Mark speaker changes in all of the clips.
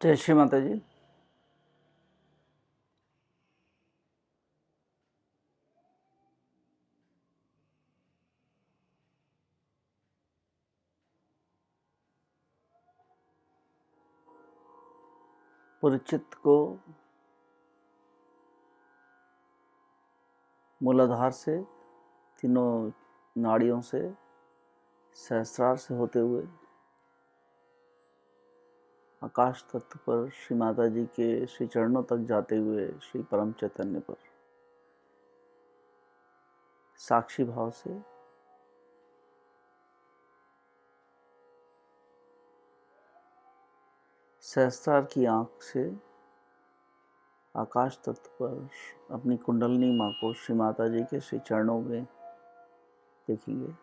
Speaker 1: जय श्री माता जी। पूरे चित्त को मूलाधार से, तीनों नाड़ियों से, सहस्रार से होते हुए आकाश तत्व पर श्री माता जी के श्री चरणों तक जाते हुए श्री परम चैतन्य पर साक्षी भाव से सहस्रार की आंख से आकाश तत्व पर अपनी कुंडलिनी माँ को श्री माता जी के श्री चरणों में देखेंगे।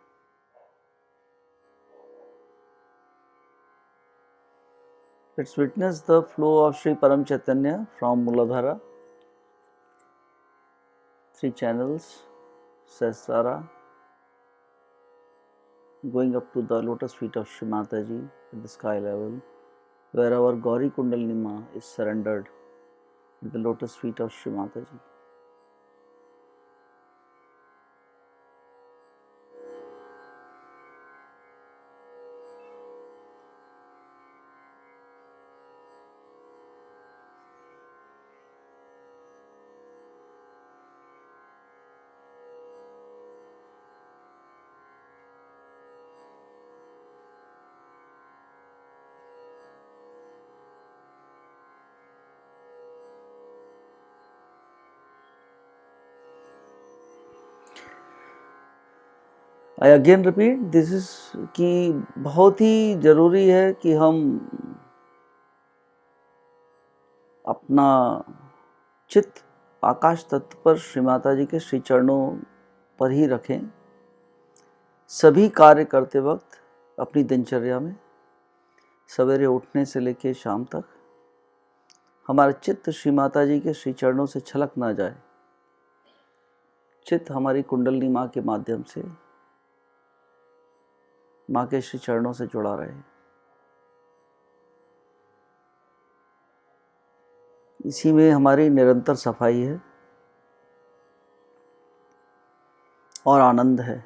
Speaker 1: Let's witness the flow of Sri Param Chaitanya from Muladhara, 3 channels, Sahasrara, going up to the lotus feet of Shri Mataji at the sky level, where our Gauri Kundalini Ma is surrendered at the lotus feet of Shri Mataji. I again repeat, this is कि बहुत ही ज़रूरी है कि हम अपना चित्त आकाश तत्व पर श्री माता जी के श्री चरणों पर ही रखें। सभी कार्य करते वक्त अपनी दिनचर्या में सवेरे उठने से लेकर शाम तक हमारा चित्त श्री माता जी के श्री चरणों से छलक ना जाए। चित्त हमारी कुंडलिनी माँ के माध्यम से माँ के श्री चरणों से जुड़ा रहे। इसी में हमारी निरंतर सफाई है और आनंद है।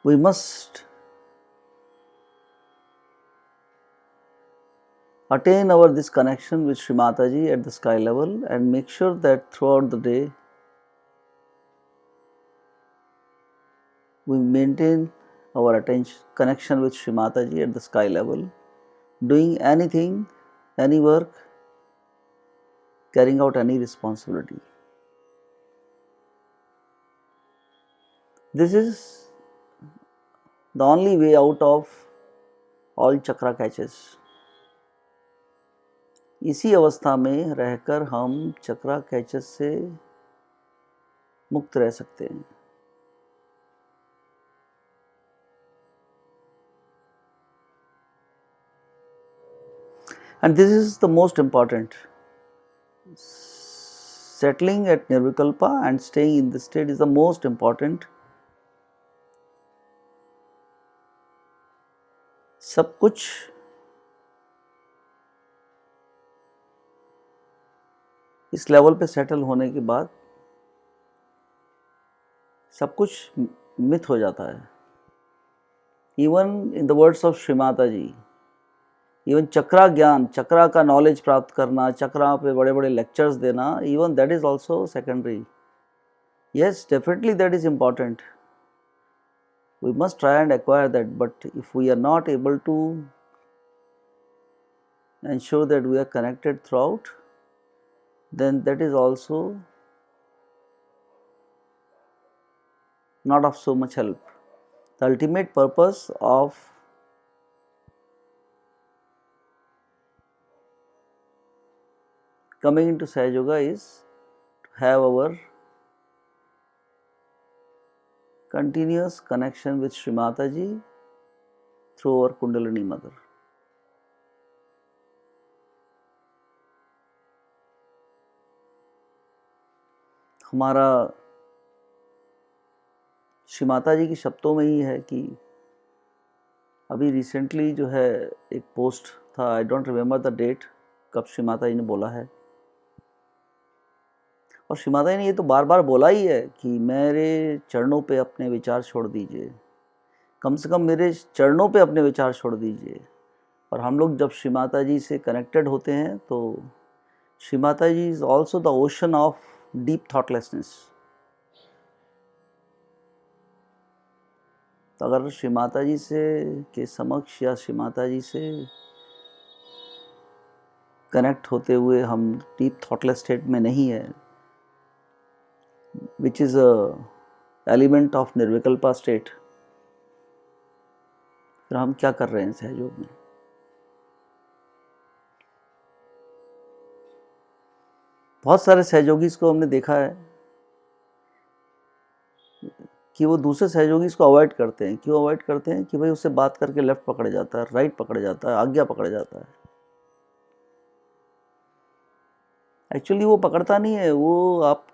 Speaker 1: We must attain our this connection with Shri Mataji at the sky level and make sure that throughout the day we maintain our attention connection with Shri Mataji at the sky level, doing anything, any work, carrying out any responsibility. This is the only way out of all chakra catches. इसी अवस्था में रहकर हम चक्रा catches से मुक्त रह सकते हैं। And this is the most important. Settling at Nirvikalpa and staying in this state is the most important. सब कुछ इस लेवल पे सेटल होने के बाद सब कुछ मिथ हो जाता है। Even in the words of Shri Mata ji, even चक्रा ज्ञान, चक्रा का नॉलेज प्राप्त करना, चक्रा पे बड़े बड़े लेक्चर्स देना, even that is also secondary. Yes, definitely that is important. We must try and acquire that, but if we are not able to ensure that we are connected throughout, then that is also not of so much help. The ultimate purpose of coming into Sahaja Yoga is to have our continuous connection with Shri Mataji through our Kundalini Mother. हमारा श्री माता जी के शब्दों में ही है कि अभी recently जो है एक पोस्ट था, I don't remember the date, कब श्री माता जी ने बोला है, और श्री माता जी ने ये तो बार बार बोला ही है कि मेरे चरणों पे अपने विचार छोड़ दीजिए, कम से कम मेरे चरणों पे अपने विचार छोड़ दीजिए। और हम लोग जब श्री माता जी से कनेक्टेड होते हैं तो Shri Mata ji is also the ocean of deep thoughtlessness. तो अगर श्री माता जी से के समक्ष या श्री माता जी से कनेक्ट होते हुए हम डीप थॉटलेस स्टेट में नहीं है, which is a element of nirvikalpa state, फिर हम क्या कर रहे हैं सहयोग में? बहुत सारे सहयोगी को हमने देखा है कि वो दूसरे सहयोगी इसको अवॉइड करते हैं। क्यों अवॉइड करते हैं? कि भाई उससे बात करके लेफ्ट पकड़ जाता है, राइट पकड़ जाता है, आज्ञा पकड़ जाता है। एक्चुअली वो पकड़ता नहीं है, वो आप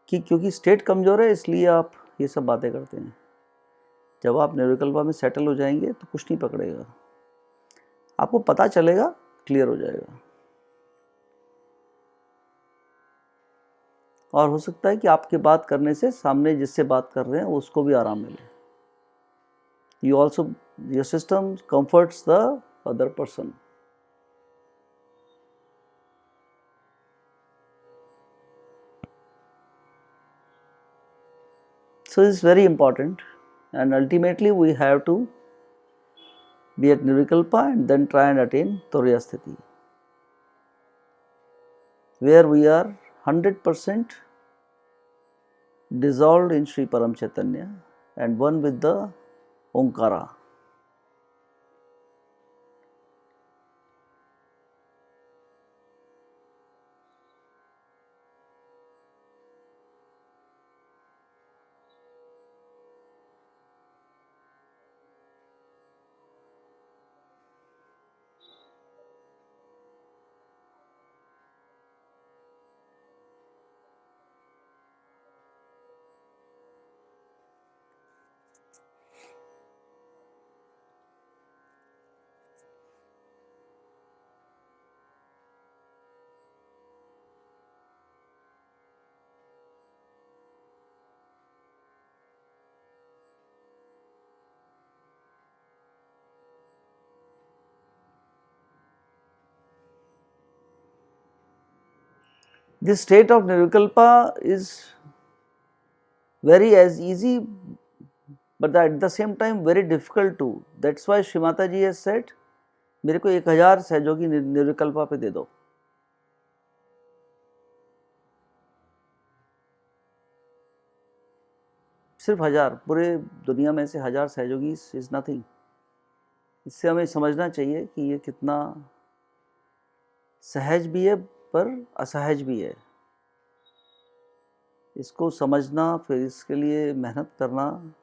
Speaker 1: कि क्योंकि स्टेट कमज़ोर है इसलिए आप ये सब बातें करते हैं। जब आप निर्विकल्पा में सेटल हो जाएंगे तो कुछ नहीं पकड़ेगा, आपको पता चलेगा, क्लियर हो जाएगा। और हो सकता है कि आपके बात करने से सामने जिससे बात कर रहे हैं उसको भी आराम मिले। You also, your system comforts the other person. So it's very important, and ultimately we have to be at Nirvikalpa and then try and attain Turiya Sthiti, where we are 100% dissolved in Sri Param Chaitanya and one with the Omkara. This state of Nirvikalpa is very as easy, but at the same time very difficult too. That's why Shri Mata ji has said, मेरे को 1000 सहयोगी निर्विकल्पा पे दे दो। सिर्फ 1000, पूरे दुनिया में से 1000 सहयोगी इज नथिंग। इससे हमें समझना चाहिए कि ये कितना सहज भी है पर असहज भी है। इसको समझना, फिर इसके लिए मेहनत करना,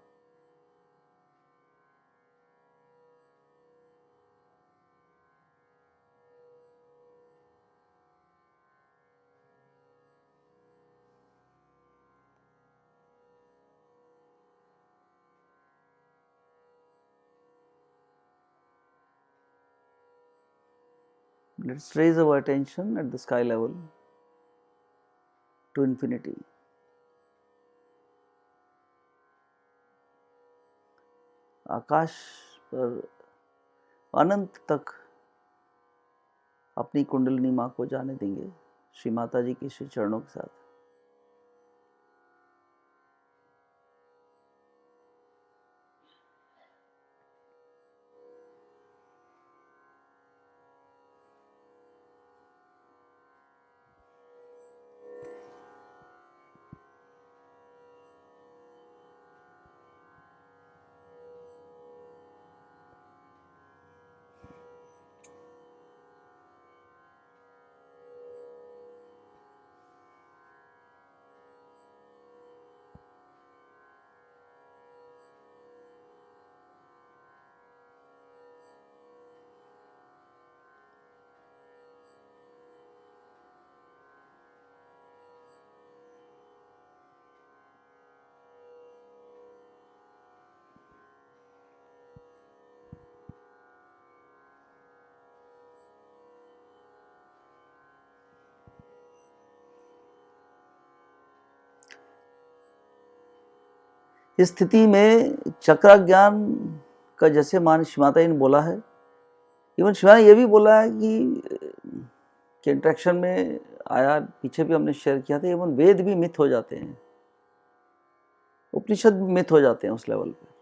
Speaker 1: let's raise our attention at the sky level to infinity. आकाश पर अनंत तक अपनी कुंडलिनी माँ को जाने देंगे श्री माता जी के श्री चरणों के साथ। इस स्थिति में चक्रा ज्ञान का जैसे मान श्रीमाता जी ने बोला है, इवन शिवा ने ये भी बोला है कि इंट्रैक्शन में आया, पीछे भी हमने शेयर किया था, इवन वेद भी मिथ हो जाते हैं, उपनिषद भी मिथ हो जाते हैं उस लेवल पे।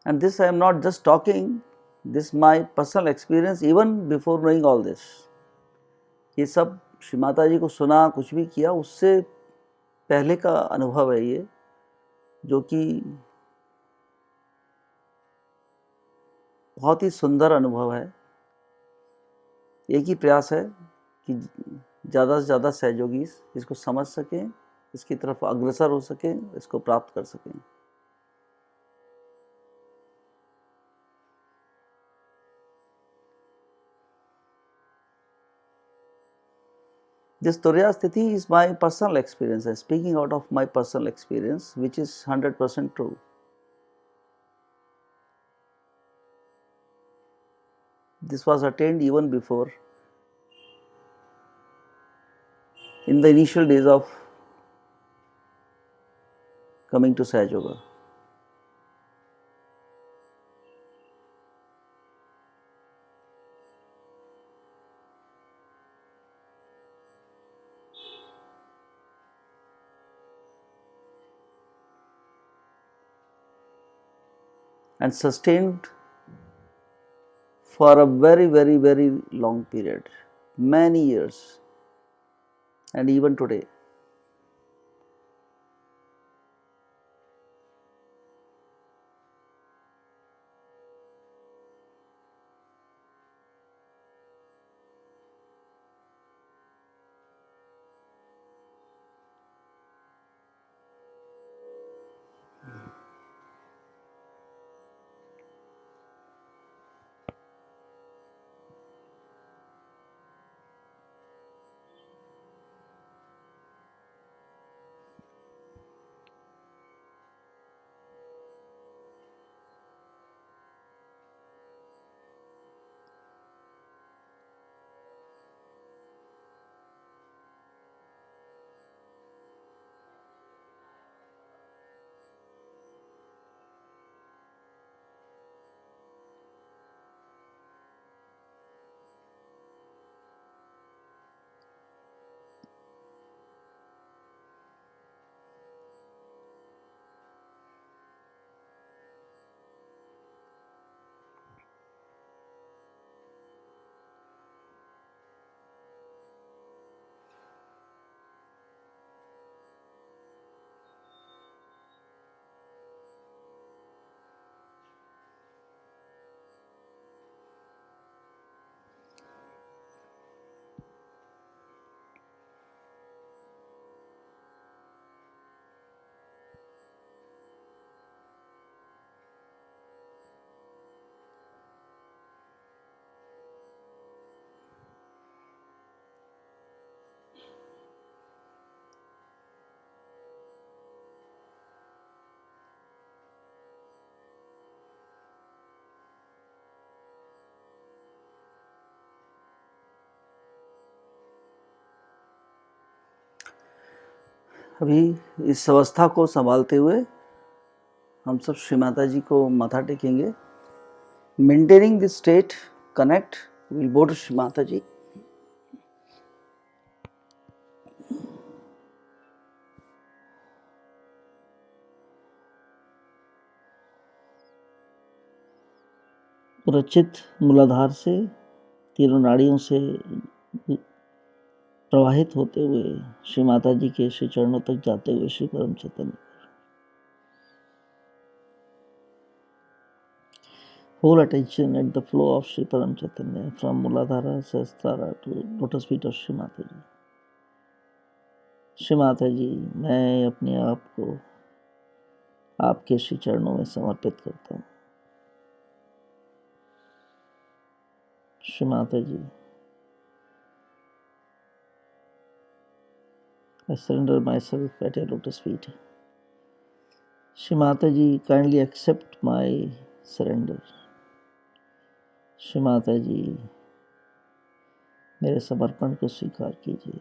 Speaker 1: And this I am not just talking, this my personal experience even before knowing all this. ये सब श्री माता जी को सुना, कुछ भी किया, उससे पहले का अनुभव है ये, जो कि बहुत ही सुंदर अनुभव है। एक ही प्रयास है कि ज़्यादा से ज़्यादा सहयोगी इसको समझ सकें, इसकी तरफ अग्रसर हो सकें, इसको प्राप्त कर सकें। This Turiya Sthiti is my personal experience. I'm speaking out of my personal experience, which is 100% true. This was attained even before, in the initial days of coming to Sahaja Yoga. And sustained for a very, very, very long period, many years, and even today. अभी इस अवस्था को संभालते हुए हम सब श्री माता जी को माथा टेकेंगे। Maintaining this state connect, will go to Shri Mata ji. रचित मूलाधार से तीनों नाड़ियों से प्रवाहित होते हुए श्री माता जी के श्री चरणों तक जाते हुए श्री परम चैतन्य। Whole attention at the flow of Sri Param Chaitanya from Muladhara Sahasrara to lotus feet of Sri Mata Ji. Shri Mata जी, मैं अपने आप को आपके श्री चरणों में समर्पित करता हूँ। श्री माता जी, I surrender myself at your lotus feet. Shri Mata ji, kindly accept my surrender. Shri Mata जी, मेरे समर्पण को स्वीकार कीजिए,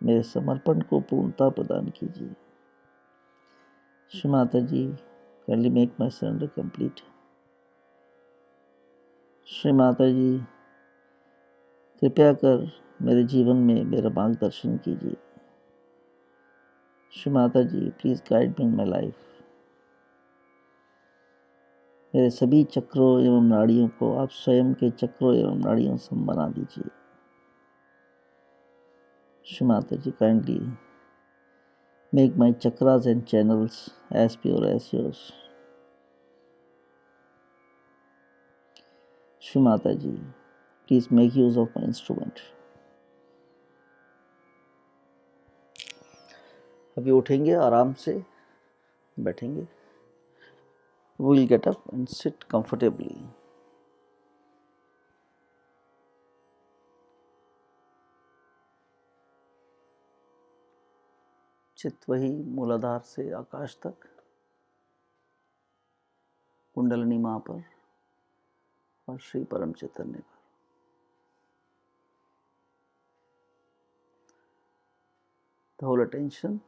Speaker 1: मेरे समर्पण को पूर्णता प्रदान कीजिए। श्री माता जी, kindly make my surrender complete. Shri Mata जी, कृपया कर मेरे जीवन में मेरा मार्गदर्शन कीजिए। Shri Mata ji, please guide me in my life. मेरे सभी चक्रों एवं नाड़ियों को आप स्वयं के चक्रों एवं नाड़ियों से बना दीजिए। Shri Mata ji, kindly make my chakras and channels as pure as yours. Shri Mata ji, please make use of my instrument. अभी उठेंगे, आराम से बैठेंगे। We will get up and sit comfortably. चित्त वही मूलाधार से आकाश तक, कुंडलिनी मां पर और श्री परम चैतन्य पर। The whole attention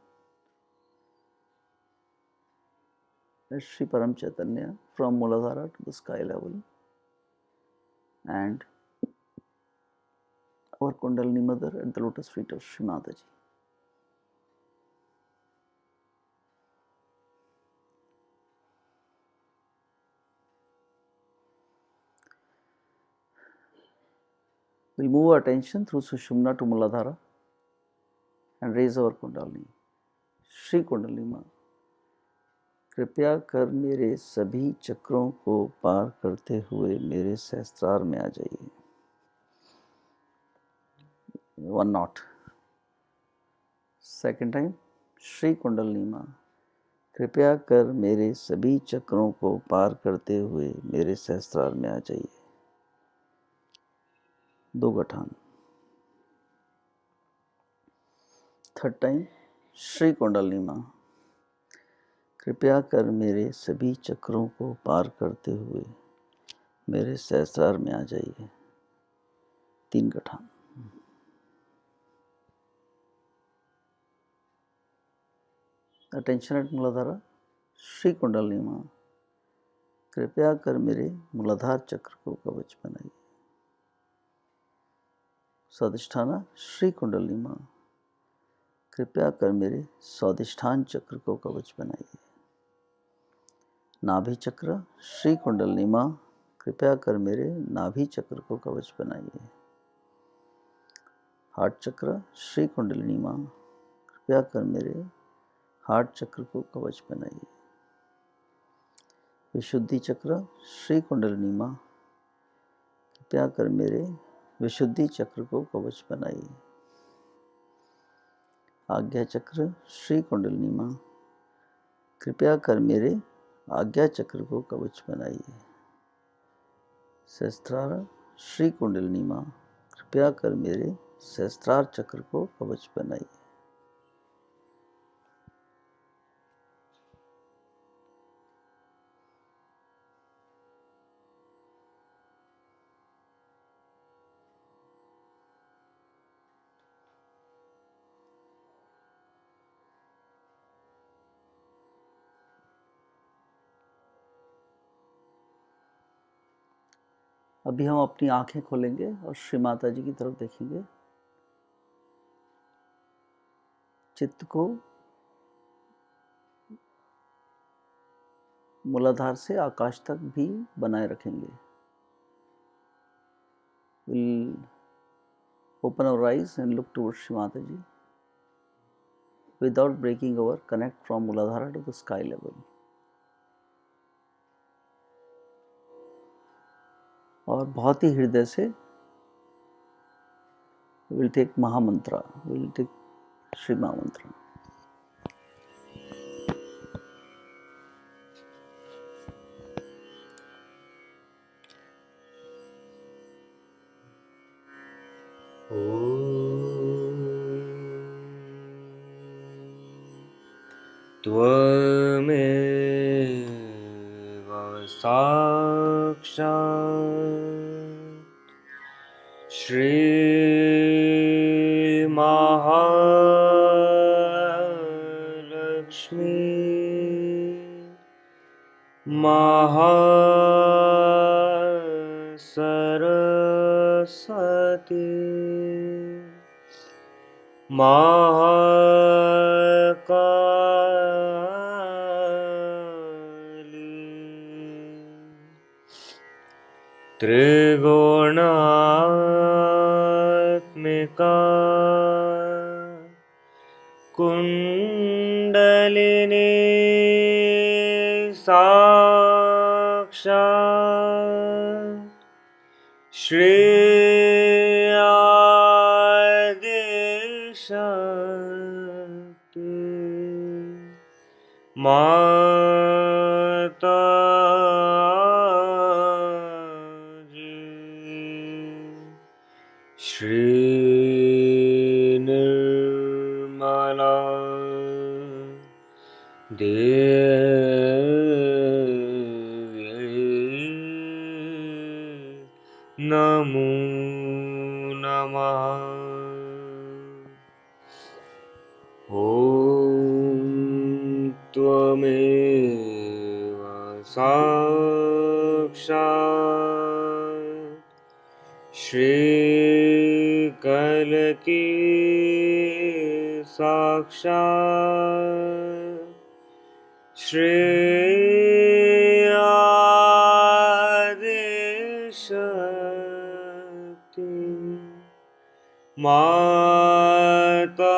Speaker 1: at Sri Param Chaitanya from Muladhara to the sky level and our Kundalini Mother at the lotus feet of Sri Mataji. We'll move our attention through Sushumna to Muladhara and raise our Kundalini. Shri Kundalini मां, कृपया कर मेरे सभी चक्रों को पार करते हुए मेरे सहस्त्रार में आ जाइए। 1 knot. Second time, Shri kundalini मां, कृपया कर मेरे सभी चक्रों को पार करते हुए मेरे सहस्त्रार में आ जाइए। 2 गठान। थर्ड टाइम, श्री कुंडलिनी मां, कृपया कर मेरे सभी चक्रों को पार करते हुए मेरे सहस्त्रार में आ जाइए। 3 गठान। Attention eight मूलाधारा। श्री कुंडलिनी मां, कृपया कर मेरे मूलाधार चक्र को कवच बनाइए। स्वादिष्ठाना। श्री कुंडलिनी मां, कृपया कर मेरे स्वादिष्ठान चक्र को कवच बनाइए। नाभि चक्र। श्री कुंडलिनी मां, कृपया कर मेरे नाभि चक्र को कवच बनाइए। हार्ट चक्र। श्री कुंडलिनी मां, कृपया कर मेरे हार्ट चक्र को कवच बनाइए। विशुद्धि चक्र। श्री कुंडलिनी मां, कृपया कर मेरे विशुद्धि चक्र को कवच बनाइए। आज्ञा चक्र। श्री कुंडलिनी मां, कृपया कर मेरे आज्ञा चक्र को कवच बनाइए। सहस्त्रार। श्री कुंडलिनी मां, कृपया कर मेरे सहस्त्रार चक्र को कवच बनाइए। अभी हम अपनी आंखें खोलेंगे और श्री माता जी की तरफ देखेंगे। चित्त को मूलाधार से आकाश तक भी बनाए रखेंगे। We'll open our eyes and look towards Shri Mataji without breaking our connect from Muladhara to the sky level. और बहुत ही हृदय से we'll take महामंत्र, we'll take Shri Maha Mantra.
Speaker 2: त्वमेव साक्षात् श्रीमहालक्ष्मी महासरस्वती महाकाली त्रिगुणात्मिका कुण्डलिनी साक्षात् श्री आदिशक्ति माता श्री निर्मला देवी नमो नमः। ॐ त्वमेव साक्षात् श्रीकल्की साक्षात् श्री आदिशक्ति माता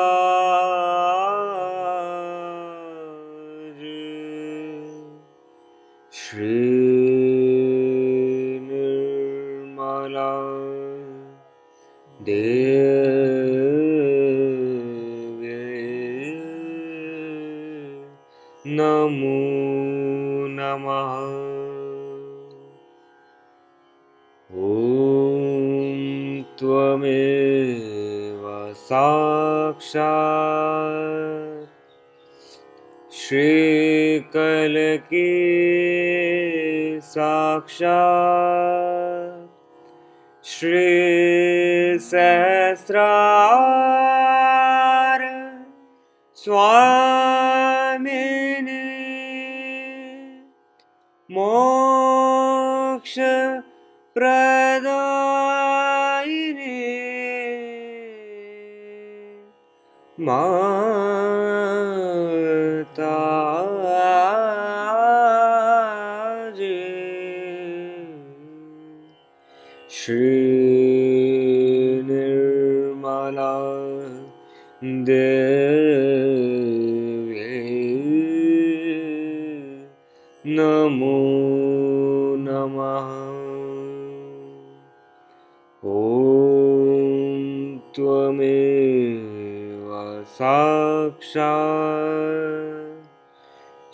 Speaker 2: श्री निर्मला देवी नमो नमः। ॐ त्वमेव साक्षात् श्रीकल्की साक्षात् श्री सहस्रार स्वामिनी मोक्ष प्रदायिनी माता श्री निर्मला देवी नमो नमः। ॐ त्वमेव साक्षात्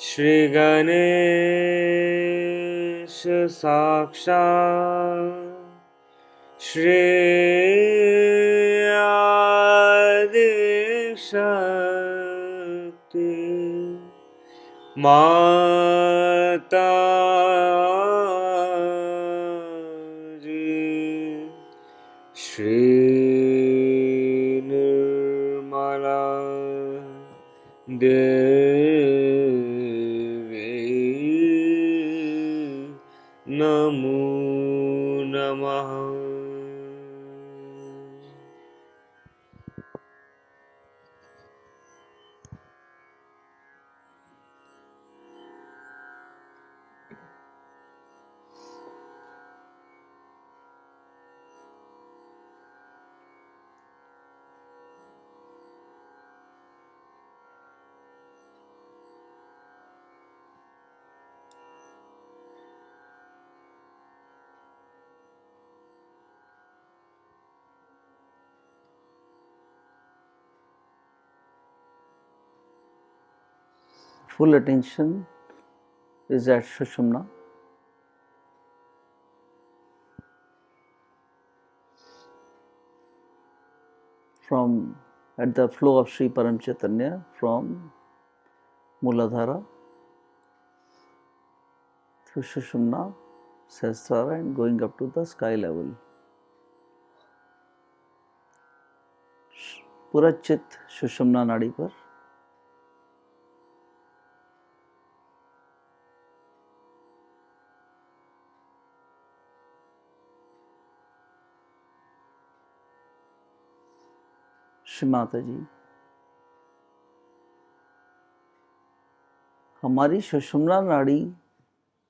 Speaker 2: श्रीगणेश साक्षात् श्री आदिशक्ति माता श्री निर्मला देवी नमो नमः।
Speaker 1: Full attention is at Sushumna. From at the flow of Sri Param Chaitanya from Muladhara through Sushumna, Sahasrara and going up to the sky level. पूरा चित्त सुषुम्ना नाड़ी पर, श्री माता जी हमारी सुषुम्ना नाड़ी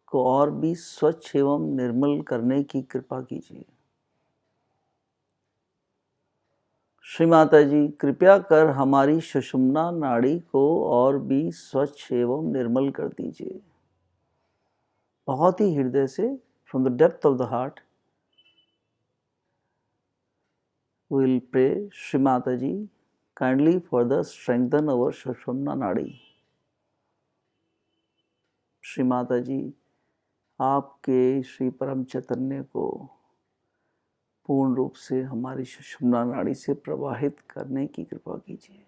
Speaker 1: को और भी स्वच्छ एवं निर्मल करने की कृपा कीजिए। श्री माता जी कृपया कर हमारी सुषुम्ना नाड़ी को और भी स्वच्छ एवं निर्मल कर दीजिए। बहुत ही हृदय से, from the depth of the heart we will pray, Shri Mataji, kindly further strengthen our Sushumna Nadi. Shri Mata जी आपके श्री परम चैतन्य को पूर्ण रूप से हमारी सुषुम्ना नाड़ी से प्रवाहित करने की कृपा कीजिए।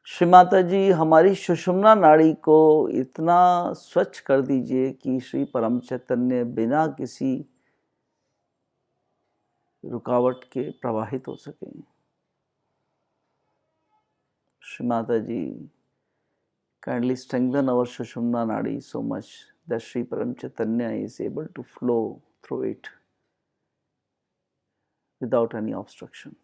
Speaker 1: श्री माता जी हमारी सुषुम्ना नाड़ी को इतना स्वच्छ कर दीजिए कि श्री परम चैतन्य बिना किसी रुकावट के प्रवाहित हो सकें। श्री माता जी kindly strengthen our Sushumna Nadi so much that Sri Param Chaitanya is able to flow through it without any obstruction.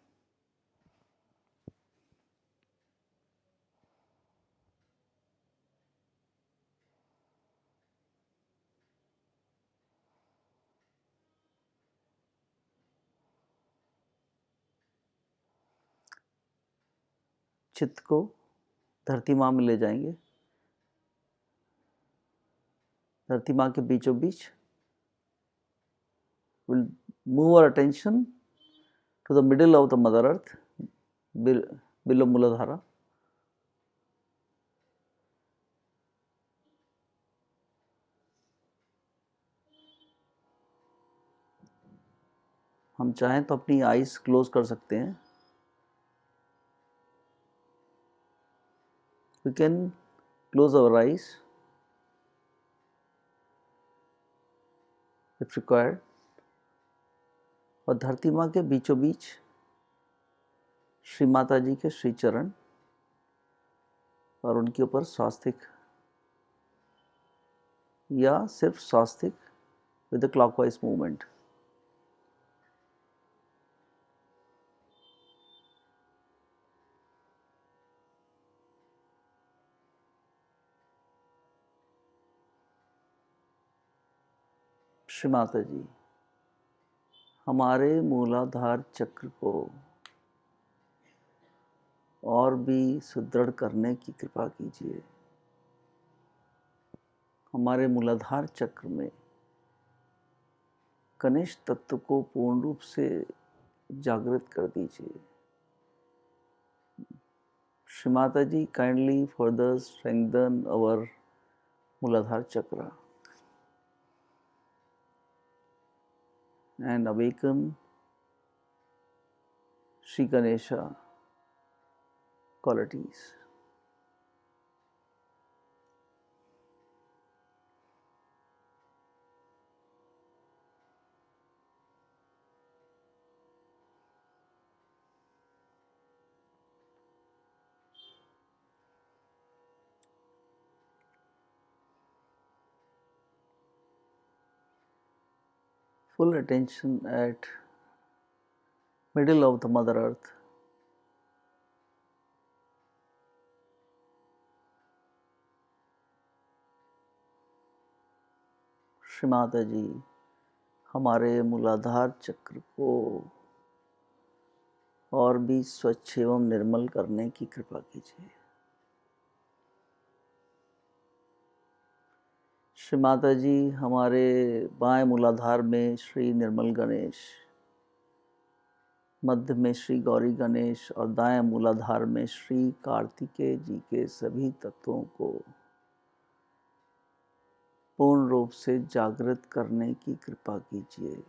Speaker 1: चित्त को धरती माँ में ले जाएंगे। धरती माँ के बीचों बीच will move our attention to the middle of the Mother Earth, below Muladhara. हम चाहें तो अपनी आईज क्लोज कर सकते हैं। We can close our eyes if required. और धरती माँ के बीचों बीच श्री माता जी के श्री चरण और उनके ऊपर स्वास्तिक या सिर्फ स्वास्तिक with the clockwise movement. Shri Mata जी हमारे मूलाधार चक्र को और भी सुदृढ़ करने की कृपा कीजिए। हमारे मूलाधार चक्र में कनिष्ठ तत्व को पूर्ण रूप से जागृत कर दीजिए। Shri Mata ji kindly further strengthen our मूलाधार चक्र and awaken Sri Ganesha qualities. Full attention at middle of the Mother Earth. Shri Mata जी हमारे मूलाधार चक्र को और भी स्वच्छ एवं निर्मल करने की कृपा कीजिए। श्री माता जी हमारे बाएं मूलाधार में श्री निर्मल गणेश, मध्य में श्री गौरी गणेश और दाएं मूलाधार में श्री कार्तिकेय जी के सभी तत्वों को पूर्ण रूप से जागृत करने की कृपा कीजिए।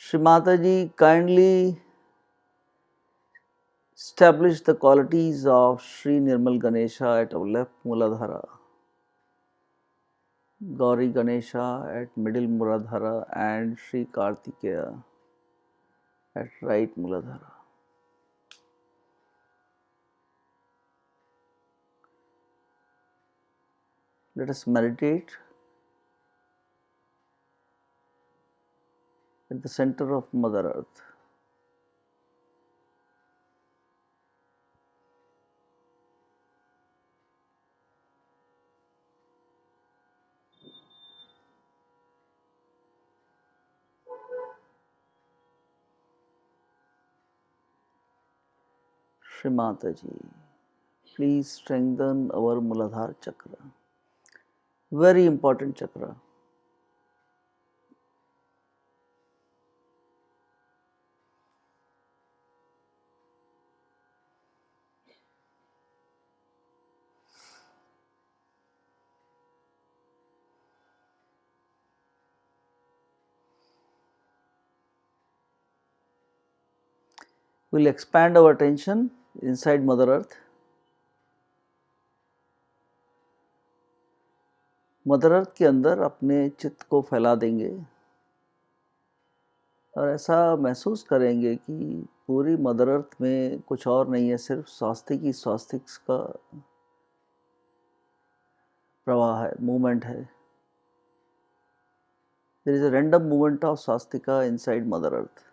Speaker 1: Shri Mata ji, kindly establish the qualities of Sri Nirmal Ganesha at our left Muladhara, Gauri Ganesha at middle Muladhara, and Sri Kartikeya at right Muladhara. Let us meditate at the center of Mother Earth. Shri Mata Ji, please strengthen our Muladhara chakra. Very important chakra. We'll expand our attention inside Mother Earth. Mother earth के अंदर अपने चित्त को फैला देंगे और ऐसा महसूस करेंगे कि पूरी मदर अर्थ में कुछ और नहीं है, सिर्फ स्वास्तिक ही स्वास्तिक का प्रवाह है, मूवमेंट है. There is a random movement of swastika inside mother earth.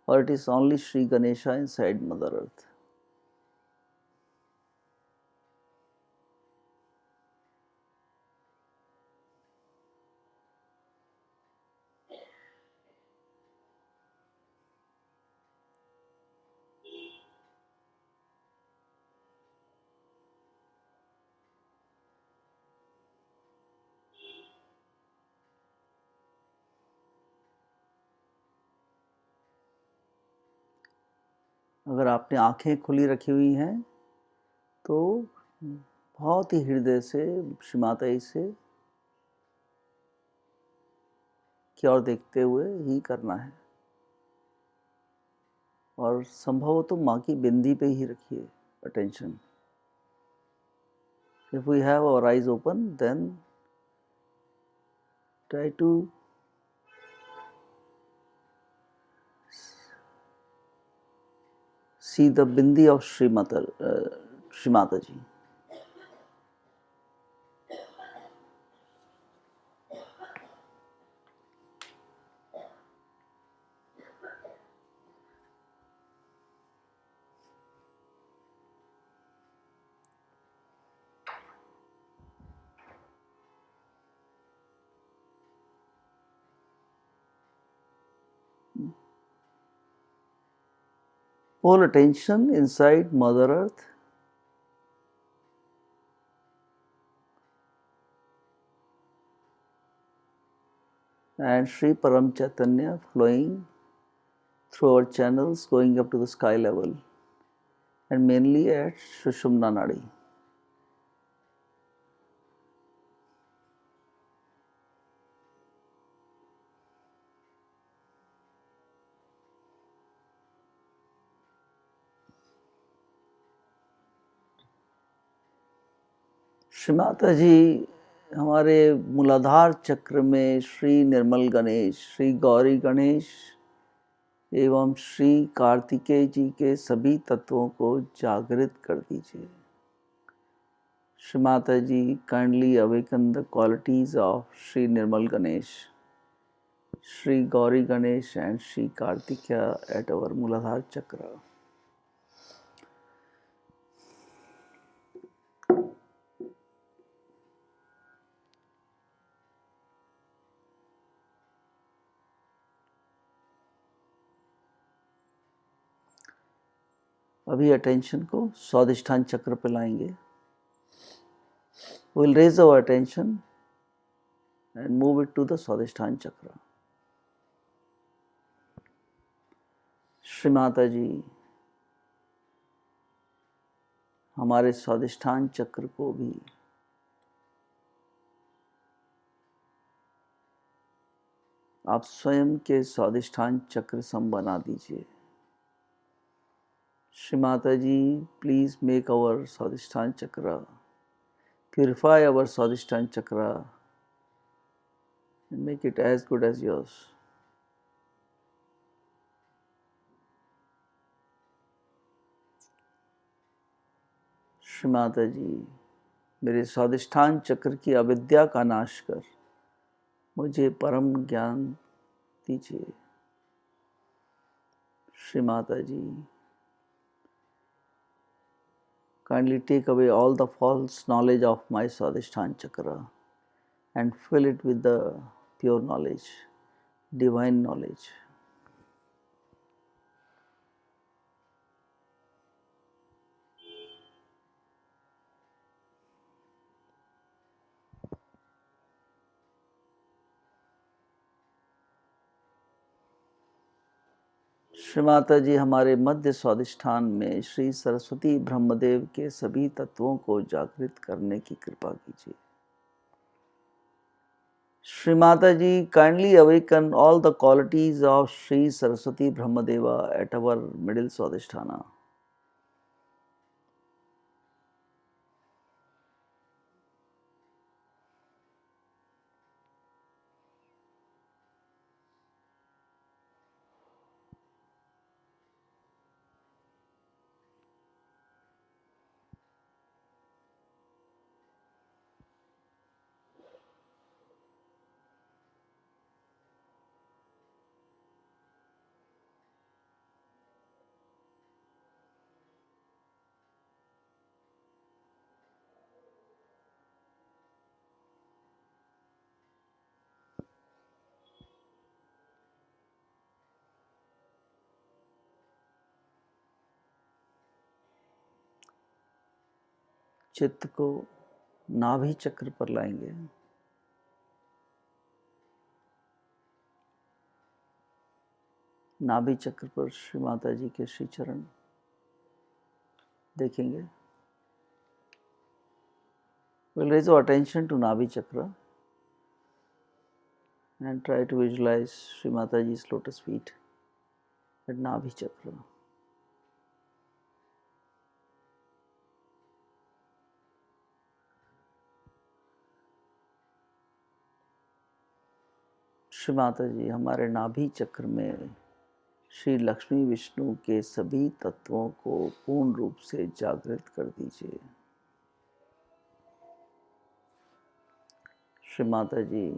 Speaker 1: और it is only Shri Ganesha inside mother earth. अगर आपने आंखें खुली रखी हुई हैं तो बहुत ही हृदय से श्री माता जी से की ओर देखते हुए ही करना है. और संभव हो तो माँ की बिंदी पे ही रखिए attention. If we have our eyes open, then try to see the bindi of Shri Mata ji. Whole attention inside Mother Earth. And Sri Param Chaitanya flowing through our channels going up to the sky level and mainly at Sushumna Nadi. Shri Mata जी हमारे मूलाधार चक्र में श्री निर्मल गणेश, श्री गौरी गणेश एवं श्री कार्तिकेय जी के सभी तत्वों को जागृत कर दीजिए. Shri Mata ji kindly awaken the qualities of Shri Nirmal Ganesh, Shri Gauri Ganesh and Shri Kartikeya at our Muladhara chakra. अभी अटेंशन को स्वादिष्ठान चक्र पे लाएंगे. We'll raise our attention and move it to the स्वादिष्ठान चक्र. श्री माता जी, हमारे स्वादिष्ठान चक्र को भी आप स्वयं के स्वादिष्ठान चक्र सम बना दीजिए। Shri Mata ji, please make our स्वादिष्ठान चक्र, प्यूरिफाई आवर स्वादिष्ठान चक्र and make it as good as yours. Shri Mata जी, मेरे स्वादिष्ठान चक्र की अविद्या का नाश कर मुझे परम ज्ञान दीजिए। श्री माता जी, kindly take away all the false knowledge of my Swadhisthana chakra and fill it with the pure knowledge, divine knowledge. Shri Mata जी, हमारे मध्य स्वादिष्ठान में श्री सरस्वती ब्रह्मदेव के सभी तत्वों को जागृत करने की कृपा कीजिए। श्री माता जी, kindly awaken all the qualities of Sri Saraswati Brahmadeva at our middle Swadhisthana. चित्त को नाभि चक्र पर लाएंगे। नाभि चक्र पर श्री माता जी के श्री चरण देखेंगे। We'll raise our attention to Navi chakra and try to visualize Sri Mataji's lotus feet at Navi chakra. Shri Mata जी, हमारे नाभि चक्र में श्री लक्ष्मी विष्णु के सभी तत्वों को पूर्ण रूप से जागृत कर दीजिए। श्री माता जी,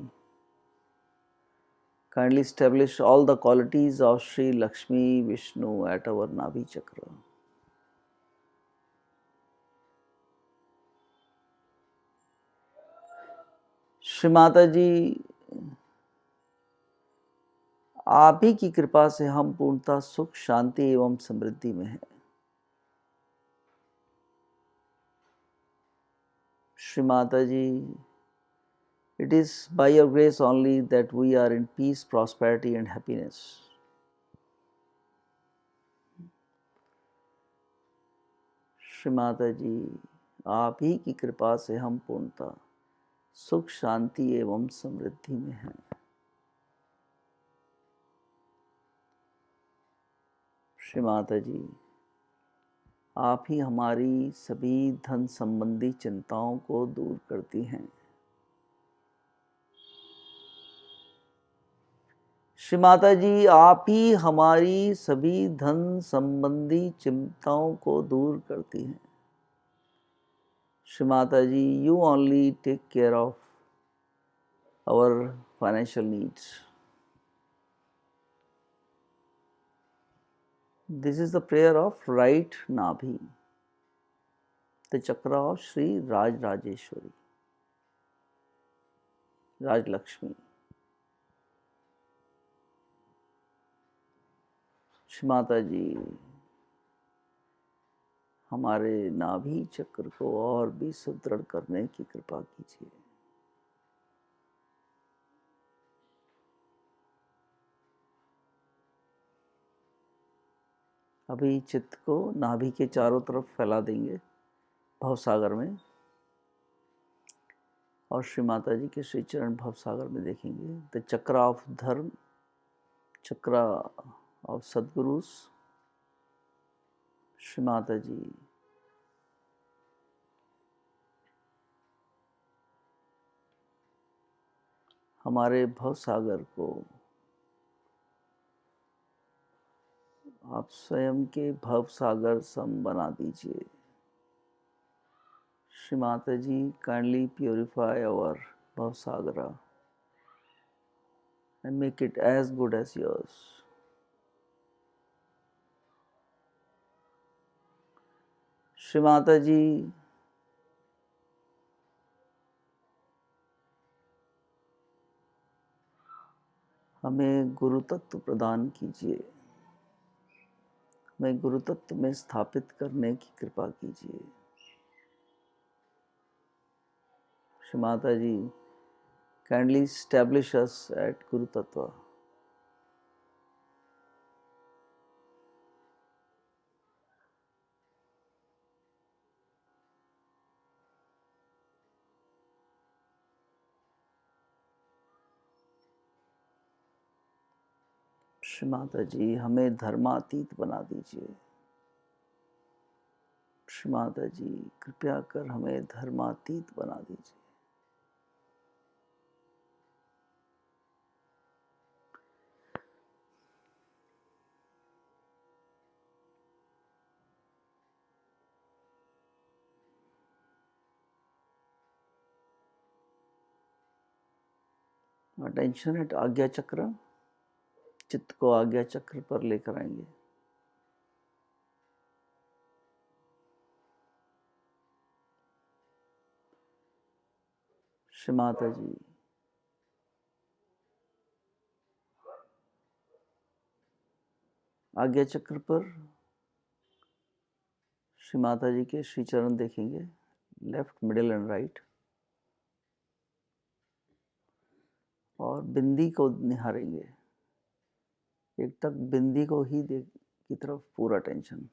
Speaker 1: kindly establish all the qualities of Sri Lakshmi Vishnu at our Navi chakra. Shri Mata जी, आप ही की कृपा से हम पूर्णतः सुख, शांति एवं समृद्धि में हैं। श्री माता जी, it is by your grace only that we are in peace, prosperity and happiness. Shri Mata जी, आप ही की कृपा से हम पूर्णतः सुख, शांति एवं समृद्धि में हैं। श्री माता जी, आप ही हमारी सभी धन संबंधी चिंताओं को दूर करती हैं। श्री माता जी, आप ही हमारी सभी धन संबंधी चिंताओं को दूर करती हैं। श्री माता जी, you only take care of our financial needs. This is the prayer of right Nabhi, the chakra of Sri Raj Rajeshwari, Raj Lakshmi. Shri Mata जी, हमारे नाभि चक्र को और भी सुदृढ़ करने की कृपा कीजिए। अभी चित्त को नाभि के चारों तरफ फैला देंगे भवसागर में, और श्री माता जी के श्री चरण भवसागर में देखेंगे। द चक्र ऑफ धर्म, चक्र ऑफ सदगुरुस, श्री माता जी हमारे भवसागर को आप स्वयं के भवसागर सम बना दीजिए। Shri Mata ji kindly purify our Bhavasagara and make it as good as yours. Shri Mata ji हमें गुरु तत्व प्रदान कीजिए, हमें गुरु तत्व में स्थापित करने की कृपा कीजिए। श्री माता जी kindly establish us at Guru Tattva. Shri Mata ji हमें धर्मातीत बना दीजिए। श्री माता जी कृपया कर हमें धर्मातीत बना दीजिए। अटेंशन एट आज्ञा चक्र, चित्त को आज्ञा चक्र पर लेकर आएंगे। श्री माता जी आज्ञा चक्र पर श्री माता जी के श्री चरण देखेंगे, लेफ्ट, मिडिल एंड राइट, और बिंदी को निहारेंगे। एक तक बिंदी को ही देख की तरफ पूरा attention.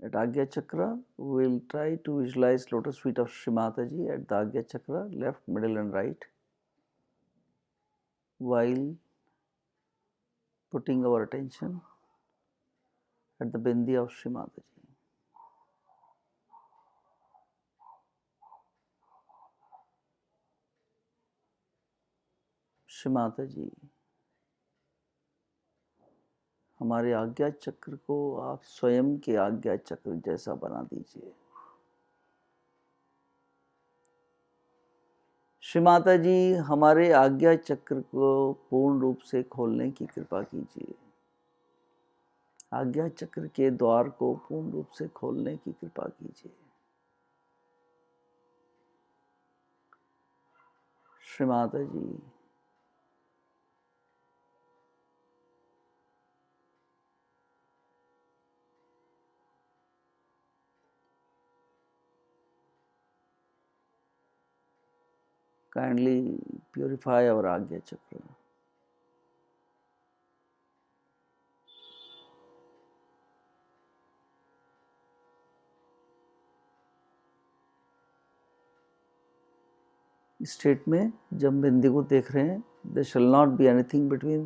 Speaker 1: At Agya Chakra, we will try to visualize lotus feet of Shri Mataji at the Agya Chakra, left, middle and right, while putting our attention at the bindi of Shri Mataji. Shri Mata जी हमारे आज्ञा चक्र को आप स्वयं के आज्ञा चक्र जैसा बना दीजिए। श्री माता जी हमारे आज्ञा चक्र को पूर्ण रूप से खोलने की कृपा कीजिए। आज्ञा चक्र के द्वार को पूर्ण रूप से खोलने की कृपा कीजिए। श्री माता जी kindly purify our Agya Chakra. इस स्टेट में जब बिंदी को देख रहे हैं, there shall not be anything between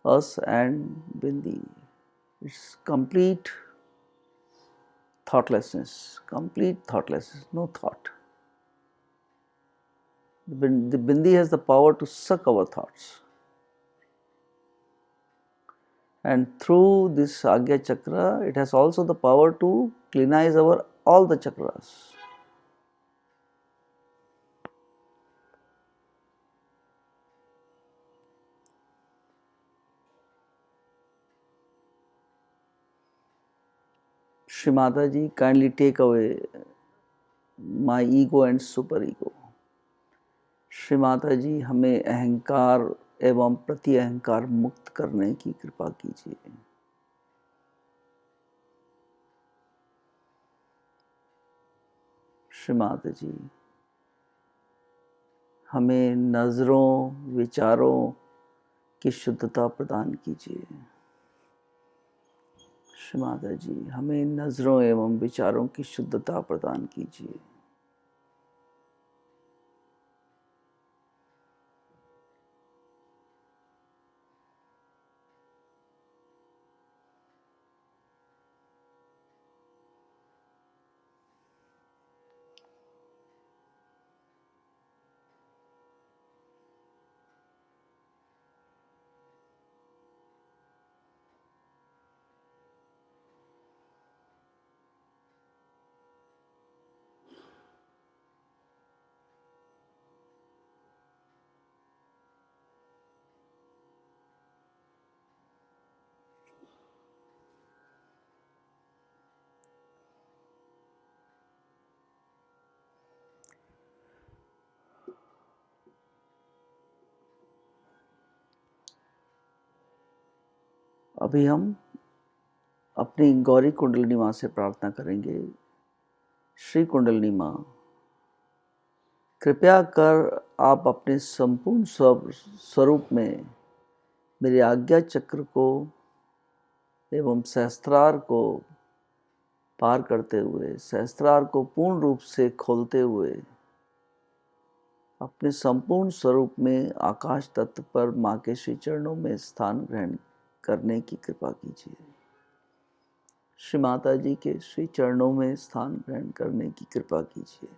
Speaker 1: us and bindi. It's complete thoughtlessness, no thought. The bindi has the power to suck our thoughts. And through this Agya Chakra, it has also the power to cleanize all the chakras. Shri Mataji, kindly take away my ego and super ego. Shri Mata ji हमें अहंकार एवं प्रति अहंकार मुक्त करने की कृपा कीजिए। श्री माता जी हमें नजरों विचारों की शुद्धता प्रदान कीजिए। श्री माता जी, हमें नजरों एवं विचारों की शुद्धता प्रदान कीजिए। अभी हम अपनी गौरी कुंडलिनी माँ से प्रार्थना करेंगे। श्री कुंडलिनी माँ, कृपया कर आप अपने संपूर्ण स्वरूप में मेरे आज्ञा चक्र को एवं सहस्त्रार को पार करते हुए, सहस्त्रार को पूर्ण रूप से खोलते हुए अपने संपूर्ण स्वरूप में आकाश तत्व पर माँ के श्री चरणों में स्थान ग्रहण करने की कृपा कीजिए। श्री माता जी के श्री चरणों में स्थान ग्रहण करने की कृपा कीजिए।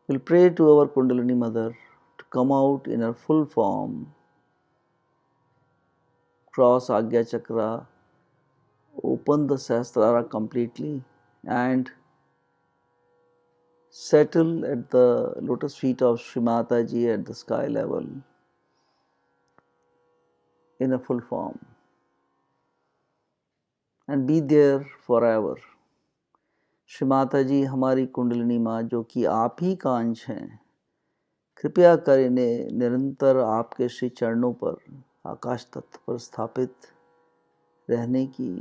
Speaker 1: We'll pray to our Kundalini Mother to come out in her full form, cross Agya Chakra, open the Sahasrara completely, and settle at the lotus feet of Shri Mata Ji at the sky level in a full form, and be there forever. Shri Mata जी, हमारी कुंडलिनी माँ जो कि आप ही का अंश हैं, कृपया कर इन्हें निरंतर आपके श्री चरणों पर आकाश तत्व पर स्थापित रहने की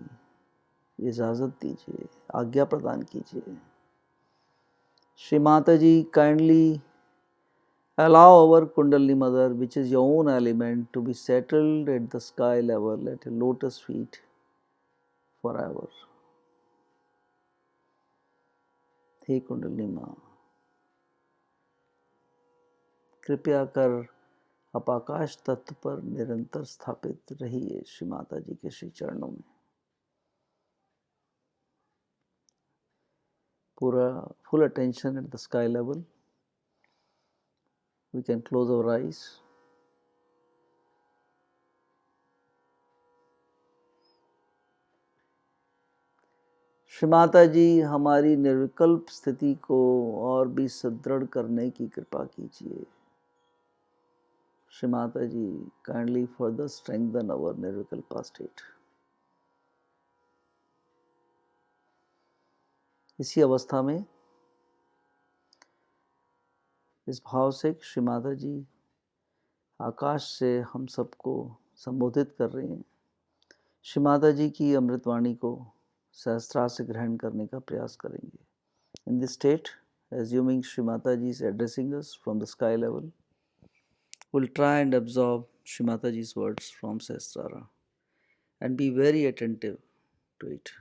Speaker 1: इजाज़त दीजिए, आज्ञा प्रदान कीजिए। Shri Mata ji, kindly allow our Kundalini Mother, which is your own element, to be settled at the sky level at your lotus feet forever. हे कुंडलिनी माँ, कृपया कर आप आकाश तत्व पर निरंतर स्थापित रहिए श्री माता जी के श्री चरणों में। पूरा full attention at the sky level. We can close our eyes. Shri Mata जी, हमारी निर्विकल्प स्थिति को और भी सुदृढ़ करने की कृपा कीजिए। Shri Mata ji, kindly further strengthen our nirvikalpa state. इसी अवस्था में इस भाव से श्री माता जी आकाश से हम सबको संबोधित कर रहे हैं, श्री माता जी की अमृतवाणी को सहस्त्रार से ग्रहण करने का प्रयास करेंगे। In this state, assuming Shri Mata Ji is addressing us from the sky level, we'll try and absorb Shri Mata Ji's words from Sahasrara and be very attentive to it.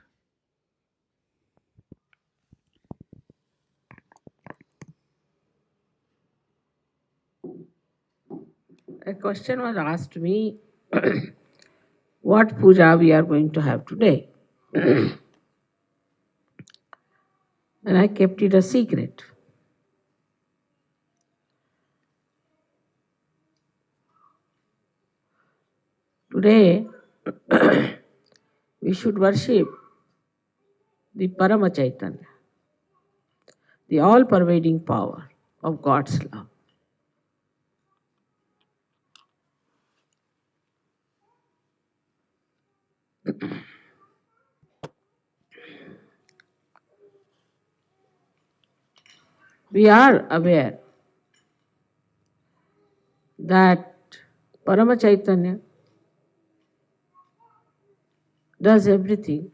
Speaker 3: A question was asked to me, what puja we are going to have today? And I kept it a secret. Today, we should worship the Parama Chaitanya, the all-pervading power of God's love. We are aware that Parama Chaitanya does everything.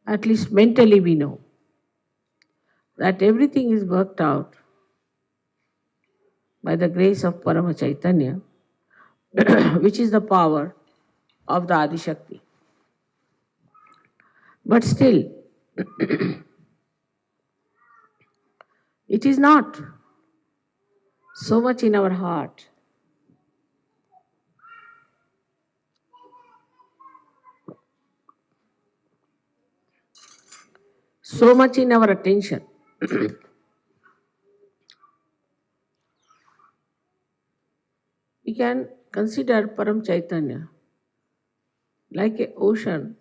Speaker 3: At least mentally we know that everything is worked out by the grace of Parama Chaitanya, which is the power of the Adi Shakti. But still, it is not so much in our heart. So much in our attention. We can consider Param Chaitanya like an ocean,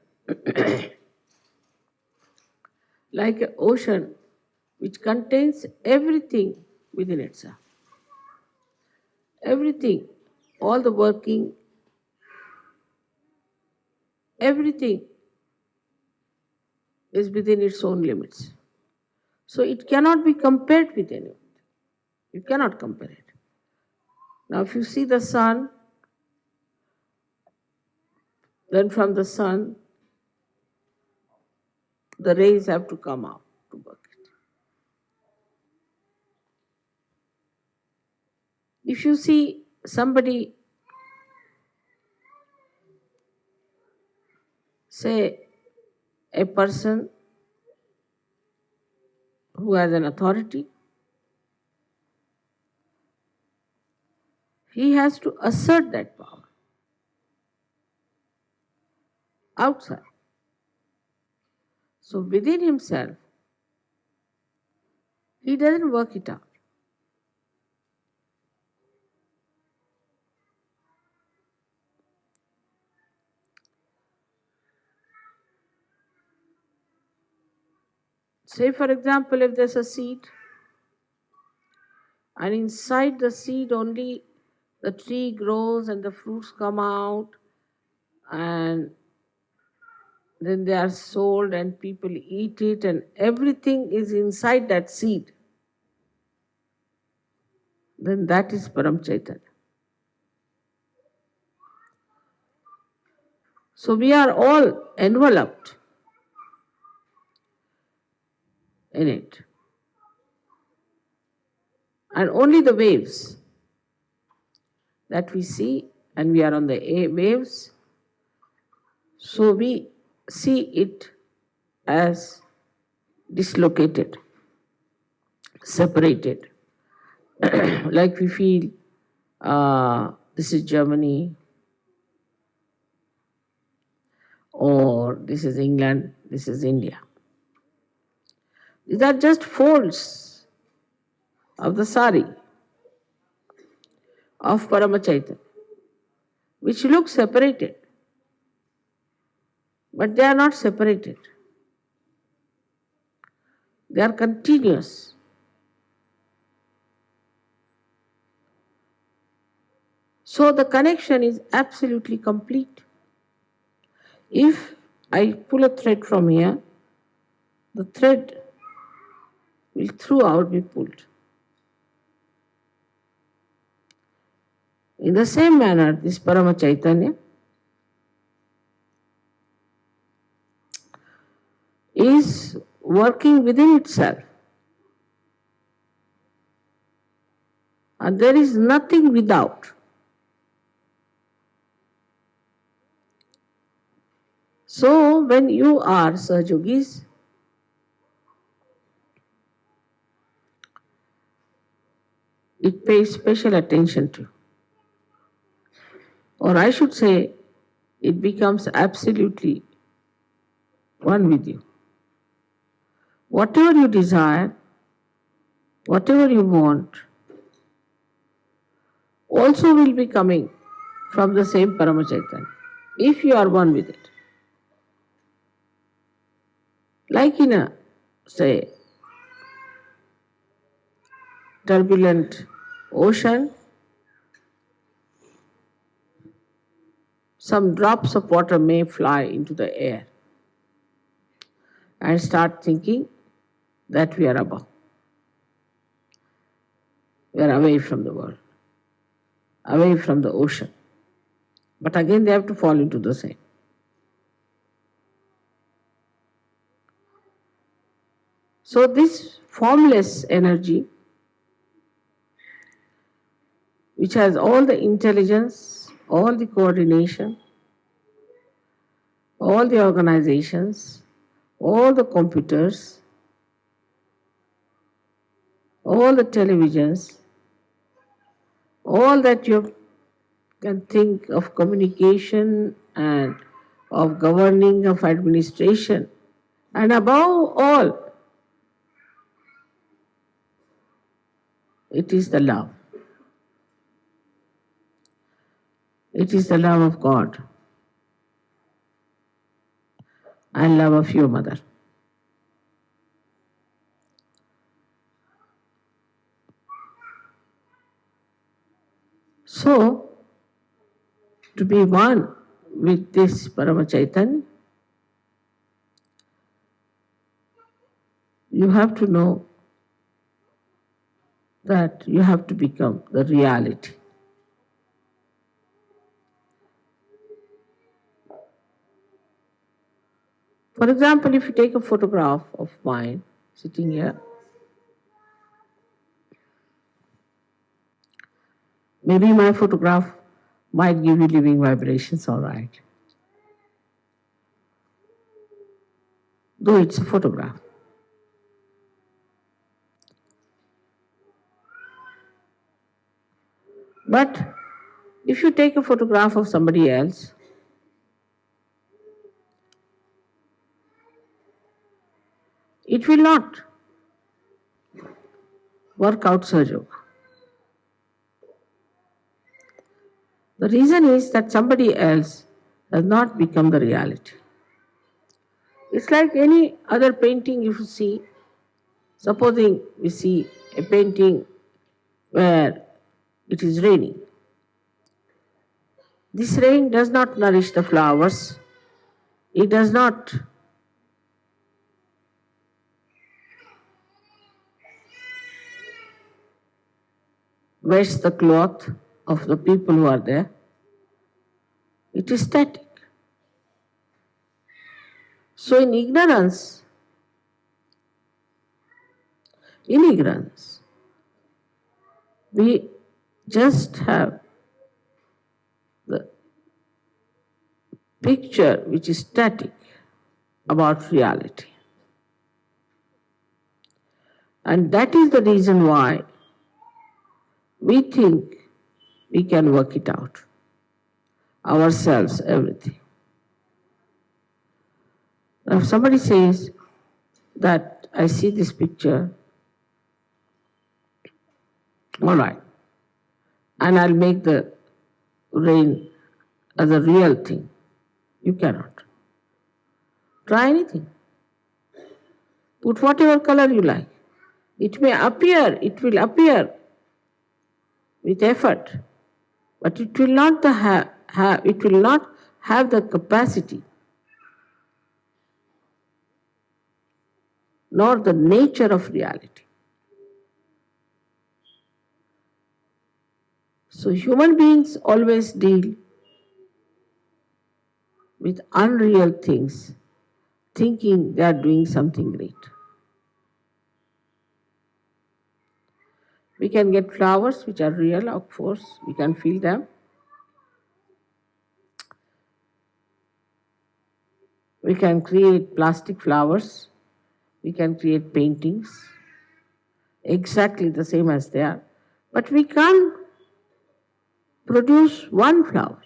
Speaker 3: like an ocean which contains everything within itself. Everything, all the working, everything is within its own limits. So it cannot be compared with anything. You cannot compare it. Now, if you see the sun, then from the sun, the rays have to come out to work it. If you see somebody, say a person who has an authority, he has to assert that power outside. So within himself, he doesn't work it out. Say, for example, if there's a seed, and inside the seed only the tree grows and the fruits come out, and then they are sold and people eat it, and everything is inside that seed, then that is Param Chaitanya. So we are all enveloped in it. And only the waves that we see, and we are on the waves, so we see it as dislocated, separated. Like we feel this is Germany, or this is England, this is India. These are just folds of the sari of Parama Chaitanya, which look separated, but they are not separated. They are continuous. So the connection is absolutely complete. If I pull a thread from here, the thread will throughout be pulled. In the same manner, this Parama Chaitanya is working within itself. And there is nothing without. So when you are Sahajogis, it pays special attention to. Or I should say, it becomes absolutely one with you. Whatever you desire, whatever you want, also will be coming from the same Parama Chaitanya, if you are one with it. Like in a, say, turbulent ocean, some drops of water may fly into the air and start thinking that we are above. We are away from the world, away from the ocean. But again, they have to fall into the same. So this formless energy, which has all the intelligence all the coordination, all the organizations, all the computers, all the televisions, all that you can think of communication and of governing, of administration, and above all, it is the love. It is the love of God and love of your mother. So, to be one with this Parama Chaitanya, you have to know that you have to become the reality. For example, if you take a photograph of mine sitting here, maybe my photograph might give you living vibrations, all right. Though it's a photograph. But if you take a photograph of somebody else, it will not work out Sahaja Yoga. The reason is that somebody else has not become the reality. It's like any other painting if you see. Supposing we see a painting where it is raining. This rain does not nourish the flowers. It does not wash the cloth of the people who are there. It is static. So in ignorance, we just have the picture which is static about reality. And that is the reason why we think we can work it out. Ourselves, everything. Now, if somebody says that I see this picture, all right, and I'll make the rain as a real thing, you cannot. Try anything. Put whatever color you like. It will appear with effort, but it will not have the capacity nor the nature of reality. So human beings always deal with unreal things, thinking they are doing something great. We can get flowers which are real, of course, we can feel them. We can create plastic flowers, we can create paintings, exactly the same as they are, but we can't produce one flower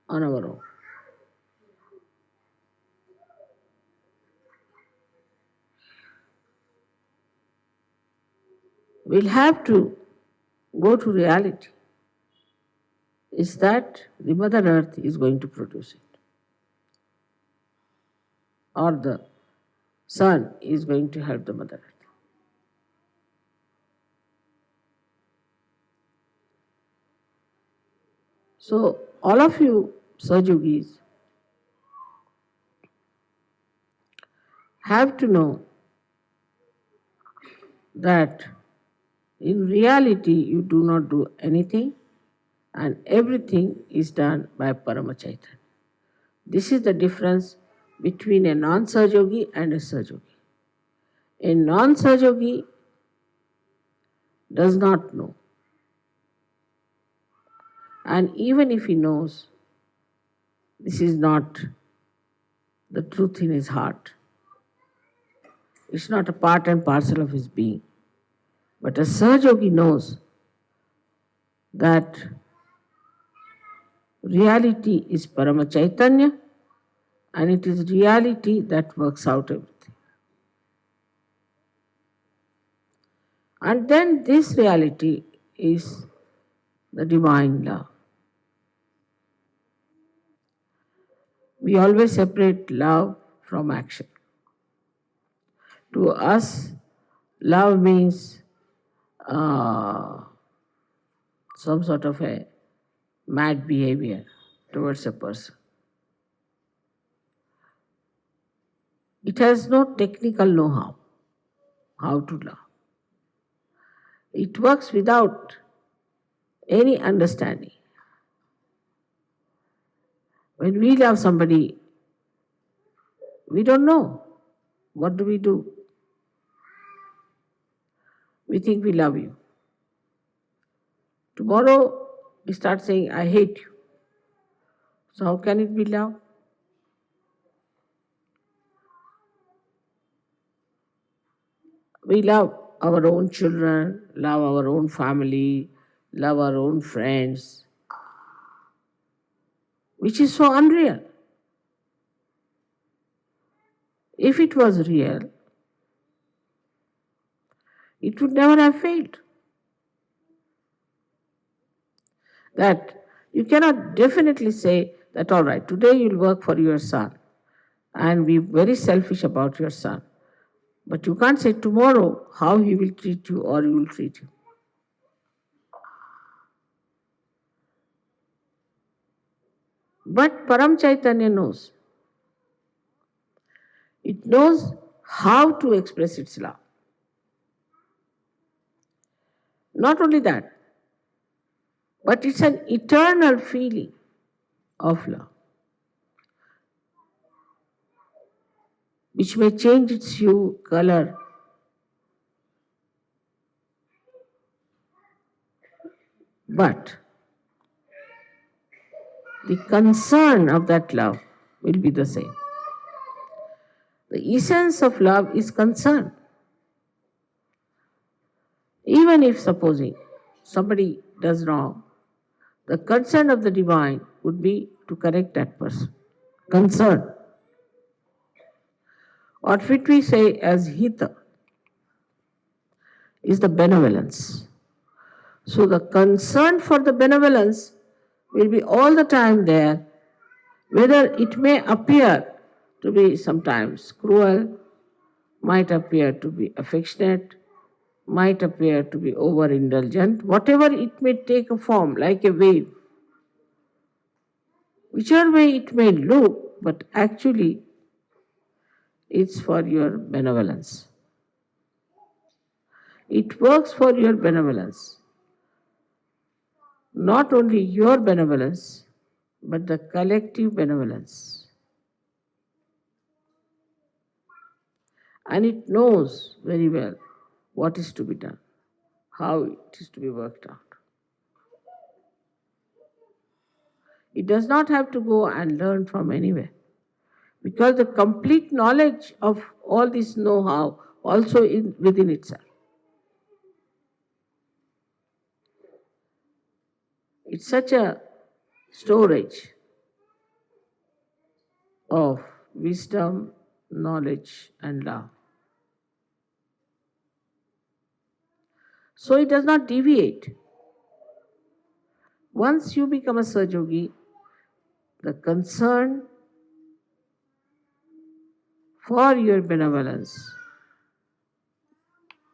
Speaker 3: on our own. We'll have to go to reality. Is that the Mother Earth is going to produce it, or the sun is going to help the Mother Earth. So all of you Sahajogis have to know that in reality you do not do anything and everything is done by Parama Chaitanya. This is the difference between a non-Sahajogi and a Sahajogi. A non-Sahajogi does not know, And even if he knows this is not the truth in his heart, it's not a part and parcel of his being. But a Sahaja Yogi knows that reality is Parama Chaitanya, and it is reality that works out everything. And then this reality is the divine love. We always separate love from action. To us, love means some sort of a mad behavior towards a person. It has no technical know-how how to love. It works without any understanding. When we love somebody, we don't know. What do? We think we love you. Tomorrow, we start saying, I hate you. So how can it be love? We love our own children, love our own family, love our own friends, which is so unreal. If it was real, it would never have failed. That you cannot definitely say that, all right, today you'll work for your son and be very selfish about your son. But you can't say tomorrow how he will treat you or you will treat him. But Param Chaitanya knows. It knows how to express its love. Not only that, but it's an eternal feeling of love, which may change its hue, color, but the concern of that love will be the same. The essence of love is concern. Even if, supposing, somebody does wrong, the concern of the divine would be to correct that person. Concern. Or what we say as hita is the benevolence. So the concern for the benevolence will be all the time there, whether it may appear to be sometimes cruel, might appear to be affectionate, might appear to be overindulgent, whatever it may take a form, like a wave. Whichever way it may look, but actually it's for your benevolence. It works for your benevolence. Not only your benevolence, but the collective benevolence. And it knows very well what is to be done, how it is to be worked out. It does not have to go and learn from anywhere, because the complete knowledge of all this know-how also is within itself. It's such a storage of wisdom, knowledge, and love. So it does not deviate. Once you become a Sahaja Yogi, the concern for your benevolence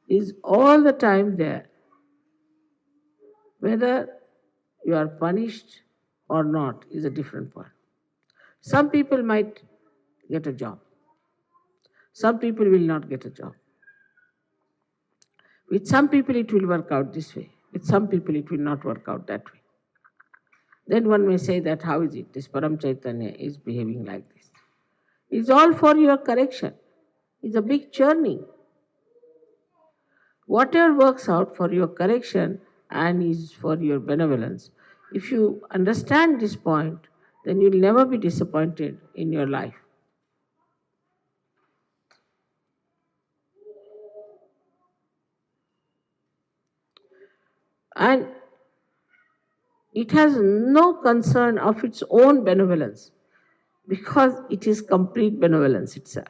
Speaker 3: is all the time there, whether you are punished or not is a different point. Some people might get a job. Some people will not get a job. With some people it will work out this way. With some people it will not work out that way. Then one may say that how is it this Param Chaitanya is behaving like this? It's all for your correction. It's a big journey. Whatever works out for your correction and is for your benevolence If you understand this point, then you'll never be disappointed in your life. And it has no concern of its own benevolence because it is complete benevolence itself.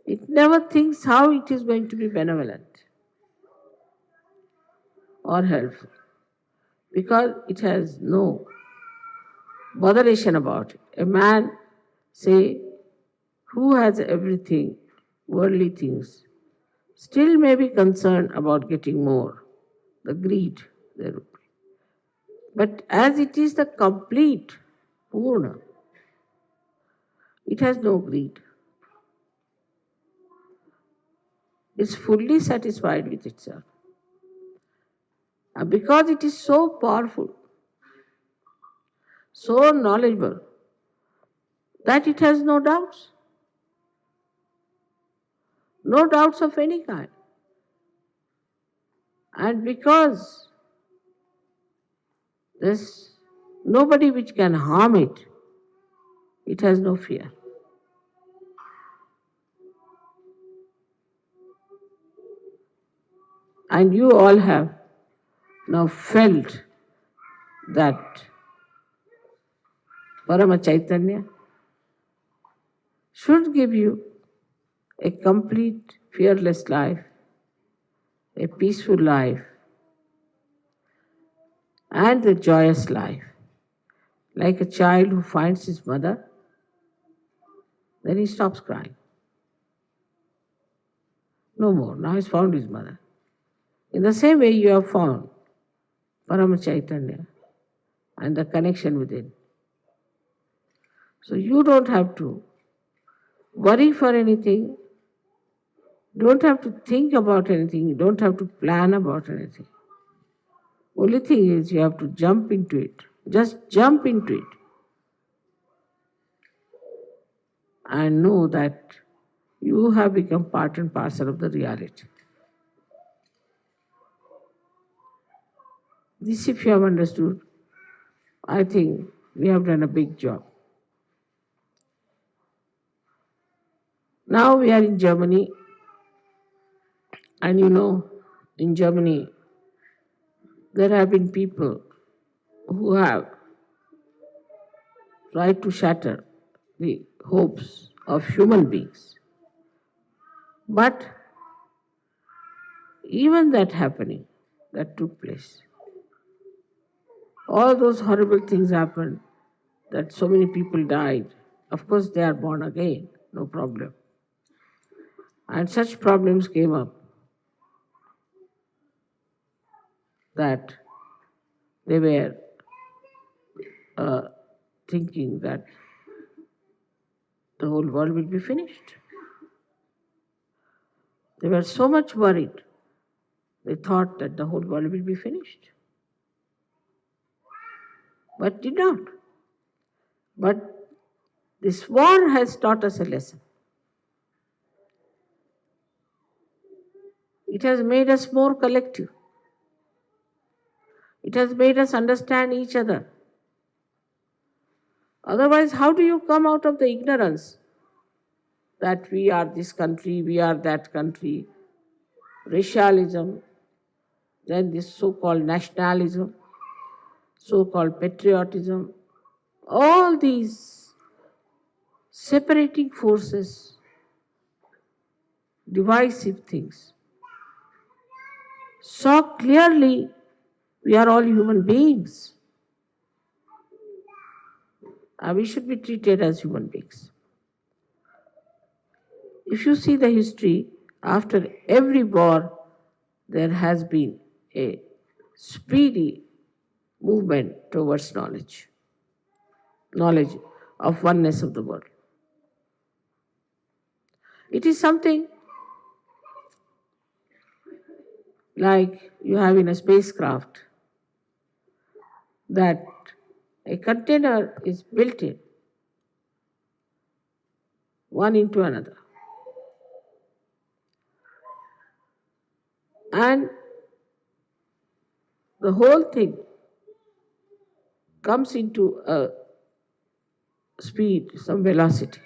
Speaker 3: It never thinks how it is going to be benevolent or helpful because it has no botheration about it. A man, say, who has everything, worldly things, still may be concerned about getting more, the greed there would be. But as it is the complete Purna, it has no greed. It's fully satisfied with itself. And because it is so powerful, so knowledgeable, that it has no doubts. No doubts of any kind. And because there's nobody which can harm it, it has no fear. And you all have now felt that Parama Chaitanya should give you a complete, fearless life, a peaceful life, and a joyous life. Like a child who finds his mother, then he stops crying. No more. Now he's found his mother. In the same way, you have found Parama Chaitanya and the connection within. So you don't have to worry for anything, don't have to think about anything, you don't have to plan about anything. Only thing is you have to jump into it. Just jump into it. And know that you have become part and parcel of the reality. This, if you have understood, I think we have done a big job. Now we are in Germany, and you know, in Germany, there have been people who have tried to shatter the hopes of human beings. But even that happening, that took place, all those horrible things happened, that so many people died. Of course, they are born again, no problem. And such problems came up that they were thinking that the whole world will be finished. They were so much worried, they thought that the whole world will be finished. But did not. But this war has taught us a lesson. It has made us more collective. It has made us understand each other. Otherwise, how do you come out of the ignorance that we are this country, we are that country, racialism, then this so-called nationalism, so-called patriotism, all these separating forces, divisive things. So clearly, we are all human beings. And we should be treated as human beings. If you see the history, after every war, there has been a speedy movement towards knowledge of oneness of the world. It is something like you have in a spacecraft, that a container is built in, one into another. And the whole thing comes into a speed, some velocity.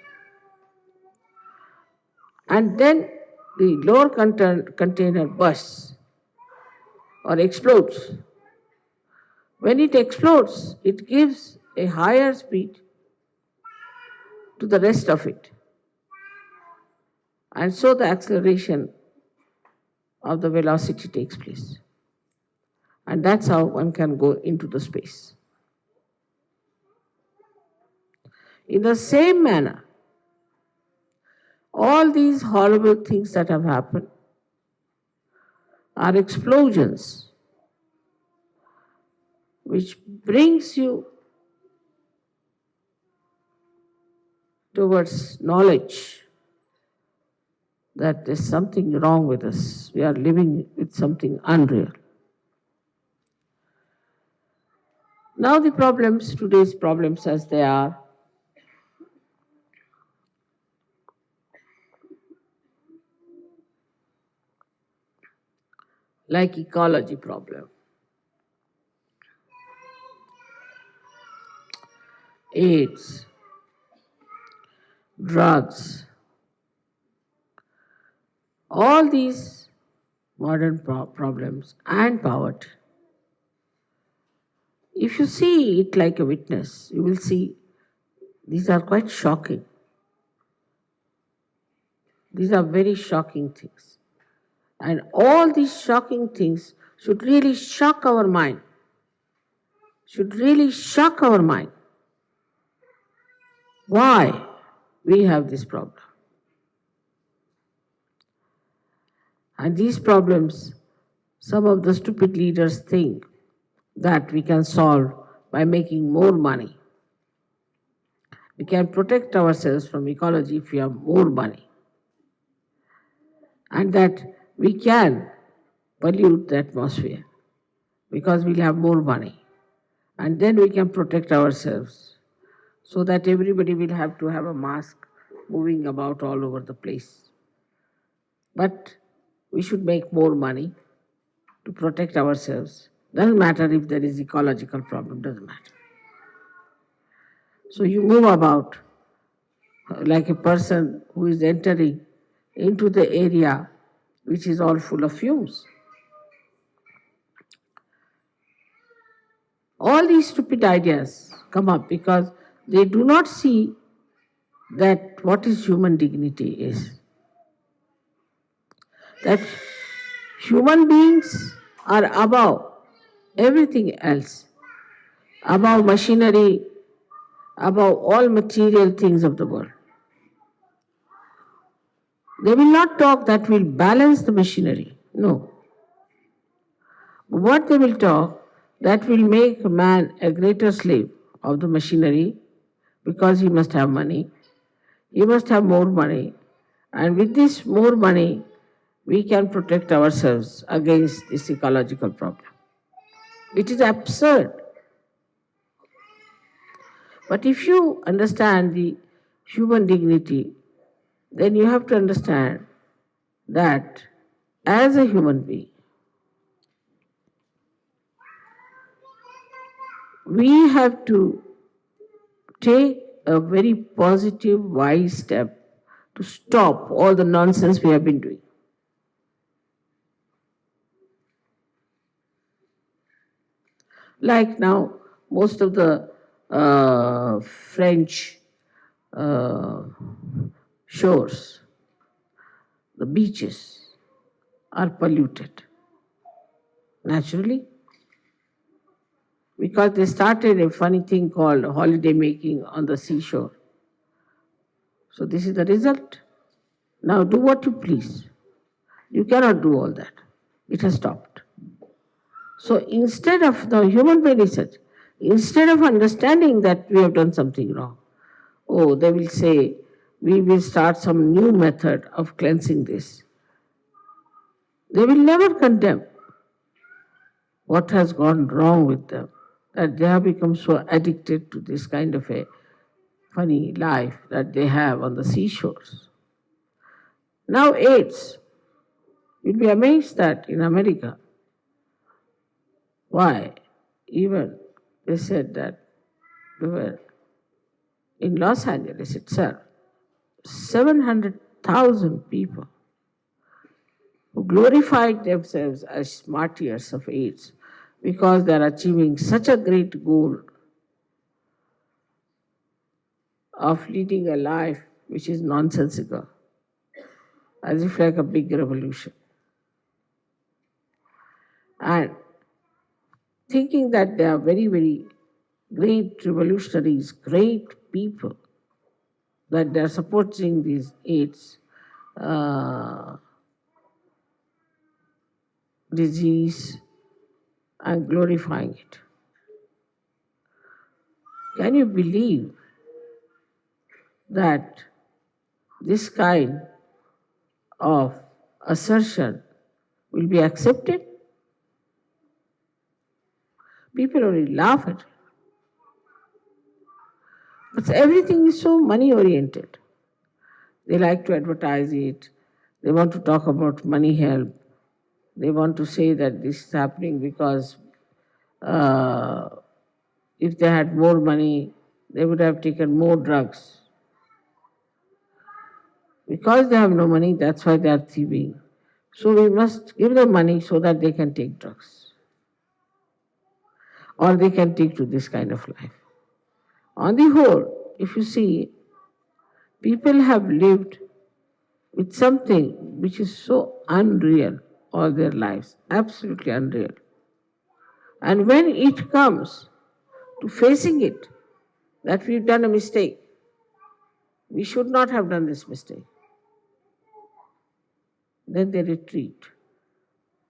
Speaker 3: And then the lower container bursts or explodes. When it explodes, it gives a higher speed to the rest of it. And so the acceleration of the velocity takes place. And that's how one can go into the space. In the same manner, all these horrible things that have happened are explosions which brings you towards knowledge that there's something wrong with us. We are living with something unreal. Now the problems, today's problems as they are, like ecology problem, AIDS, drugs, all these modern problems and poverty. If you see it like a witness, you will see these are quite shocking. These are very shocking things. And all these shocking things should really shock our mind. Should really shock our mind. Why we have this problem? And these problems, some of the stupid leaders think that we can solve by making more money. We can protect ourselves from ecology if we have more money. And that we can pollute the atmosphere because we'll have more money. And then we can protect ourselves so that everybody will have to have a mask moving about all over the place. But we should make more money to protect ourselves. Doesn't matter if there is ecological problem, doesn't matter. So you move about like a person who is entering into the area which is all full of fumes. All these stupid ideas come up because they do not see that what is human dignity is. That human beings are above everything else, above machinery, above all material things of the world. They will not talk that will balance the machinery. No. What they will talk, that will make man a greater slave of the machinery because he must have money. He must have more money. And with this more money, we can protect ourselves against this ecological problem. It is absurd. But if you understand the human dignity, then you have to understand that as a human being, we have to take a very positive, wise step to stop all the nonsense we have been doing. Like now, most of the French shores, the beaches are polluted naturally because they started a funny thing called holiday making on the seashore. So this is the result. Now do what you please. You cannot do all that. It has stopped. So instead of the human being research, instead of understanding that we have done something wrong, oh, they will say, we will start some new method of cleansing this. They will never condemn what has gone wrong with them, that they have become so addicted to this kind of a funny life that they have on the seashores. Now AIDS, you'll be amazed that in America, Why? Even they said that they were in Los Angeles itself, 700,000 people who glorified themselves as martyrs of AIDS because they are achieving such a great goal of leading a life which is nonsensical, as if like a big revolution. And thinking that they are very, very great revolutionaries, great people, that they are supporting these AIDS disease and glorifying it. Can you believe that this kind of assertion will be accepted? People only laugh at it. But everything is so money oriented. They like to advertise it. They want to talk about money help. They want to say that this is happening because if they had more money, they would have taken more drugs. Because they have no money, that's why they are thieving. So we must give them money so that they can take drugs. Or they can take to this kind of life. On the whole, if you see, people have lived with something which is so unreal all their lives, absolutely unreal. And when it comes to facing it, that we've done a mistake, we should not have done this mistake, then they retreat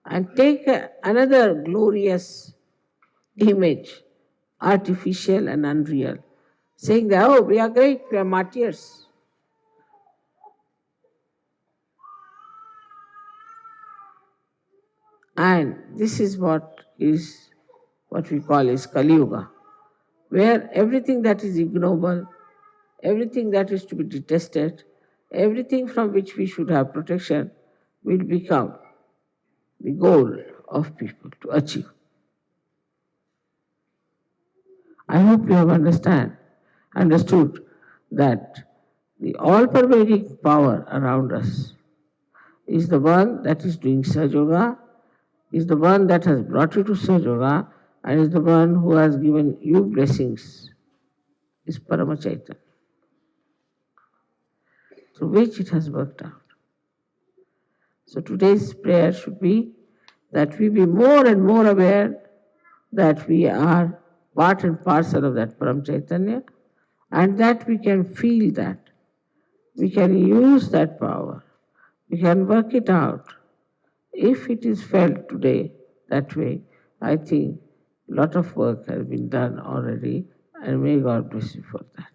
Speaker 3: and take another glorious image, artificial and unreal, saying that, oh, we are great, we are martyrs. And this is what we call is Kali Yuga, where everything that is ignoble, everything that is to be detested, everything from which we should have protection will become the goal of people to achieve. I hope you have understood that the all-pervading power around us is the one that is doing Sahaja Yoga, is the one that has brought you to Sahaja Yoga, and is the one who has given you blessings, is Parama Chaitanya, through which it has worked out. So today's prayer should be that we be more and more aware that we are part and parcel of that Param Chaitanya, and that we can feel that. We can use that power. We can work it out. If it is felt today that way, I think a lot of work has been done already, and may God bless you for that.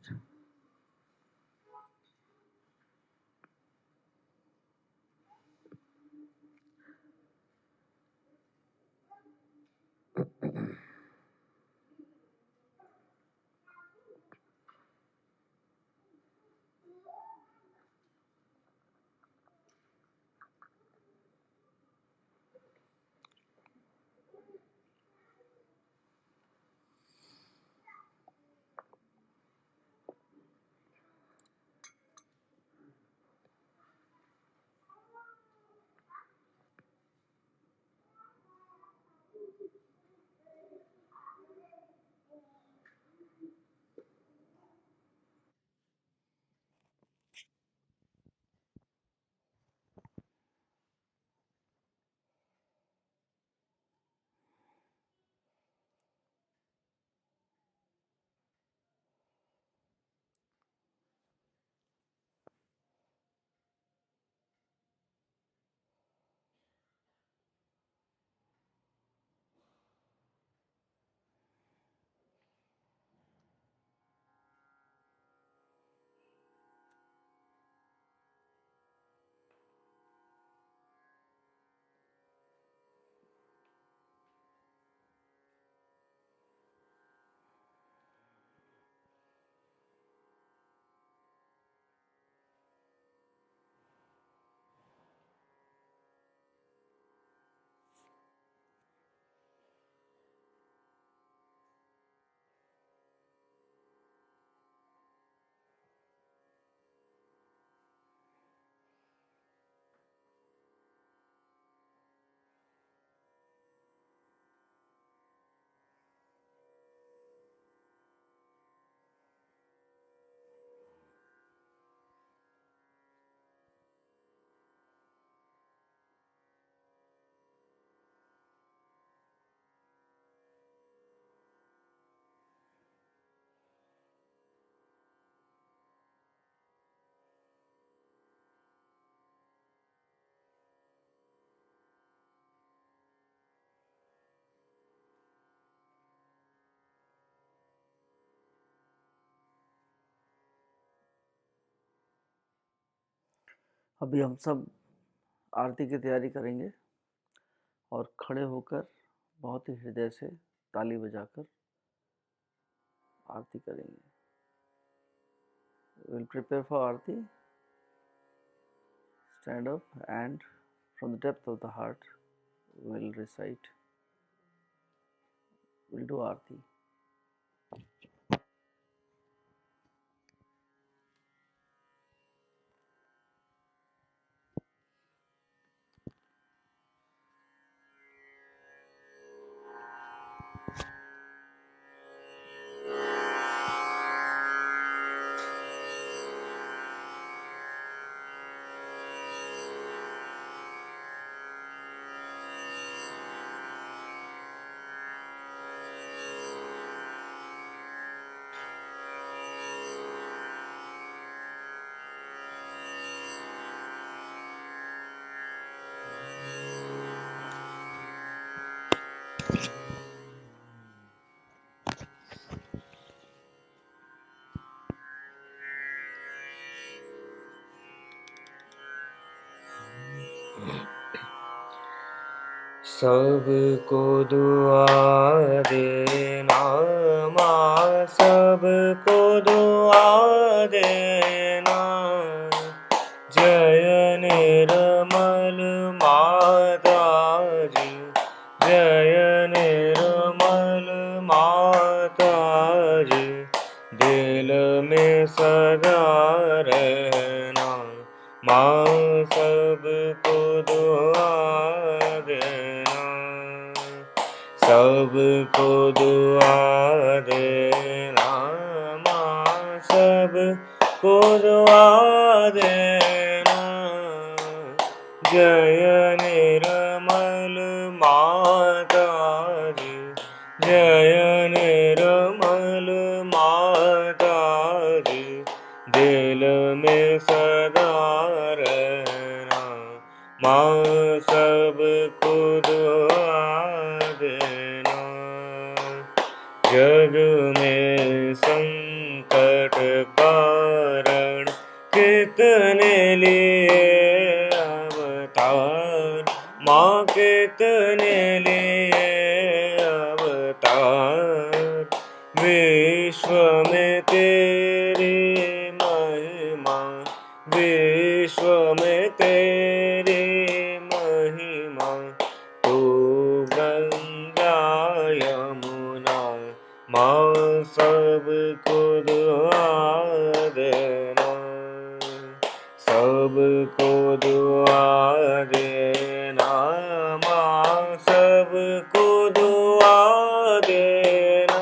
Speaker 1: अभी हम सब आरती की तैयारी करेंगे और खड़े होकर बहुत ही हृदय से ताली बजाकर आरती करेंगे. We'll prepare for Aarti. Stand up and from the depth of the heart we'll recite. We'll do आरती.
Speaker 2: सबको दुआ देना माँ, सबको दुआ देना। जय निर्मल माता जी, जय निर्मल माता जी। दिल में सदा रहना माँ, सबको दुआ देना, सबको दुआ देना माँ, सबको दुआ देना। जय निर्मल माता जी, जय निर्मल माता जी। दिल में सदा रहना माँ, सबको दुआ देना। जग में संकट कारण कितने लिए अवतार माँ, कितने लिए अवतार। विश्व में तेरी महिमा, विश्व में तेरी महिमा। तू गंगा यमुना माँ, सबको दुआ देना, सबको दुआ देना माँ, सबको दुआ देना।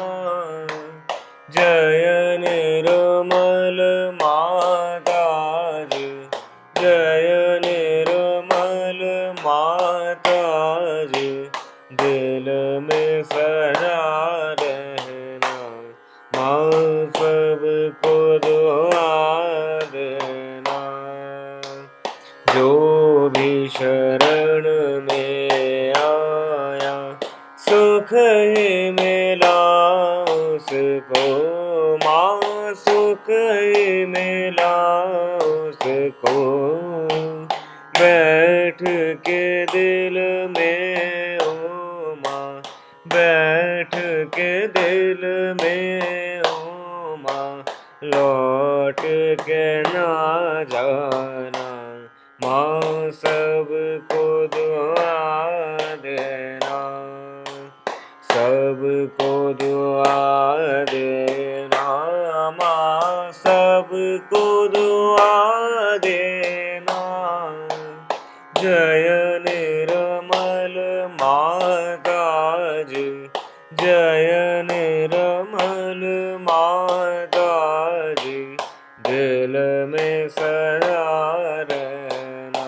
Speaker 2: जय निर्मल माता जी, जय निर्मल माता जी। दिल में सदा रहना माँ, सबको दुआ देना। जो भी शरण में आया सुख ही मिला उसको माँ, सुख ही मिला उसको। बैठ के दिल में ओ माँ, बैठ के दिल में ओ माँ। लौट के ना जाना माँ, सबको दुआ देना, सबको दुआ देना माँ, सबको दुआ देना। जय निर्मल माता जी, जय निर्मल माता जी। दिल में सदा रहना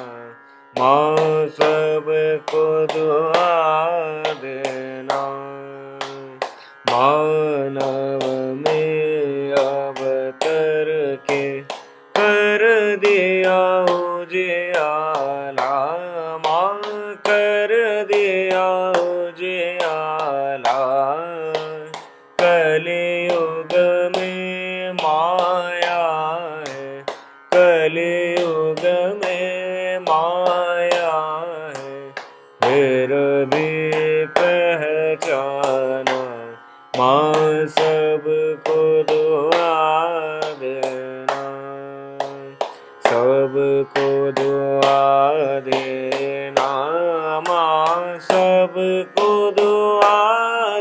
Speaker 2: माँ, सबको दुआ देना। मानव में अवतर के कर दिया उजियाला माँ, कर दिया उजियाला। कलियुग में माया है, कलियुग में पहचाना, माँ सबको दुआ देना, सबको दुआ देना, माँ सबको दुआ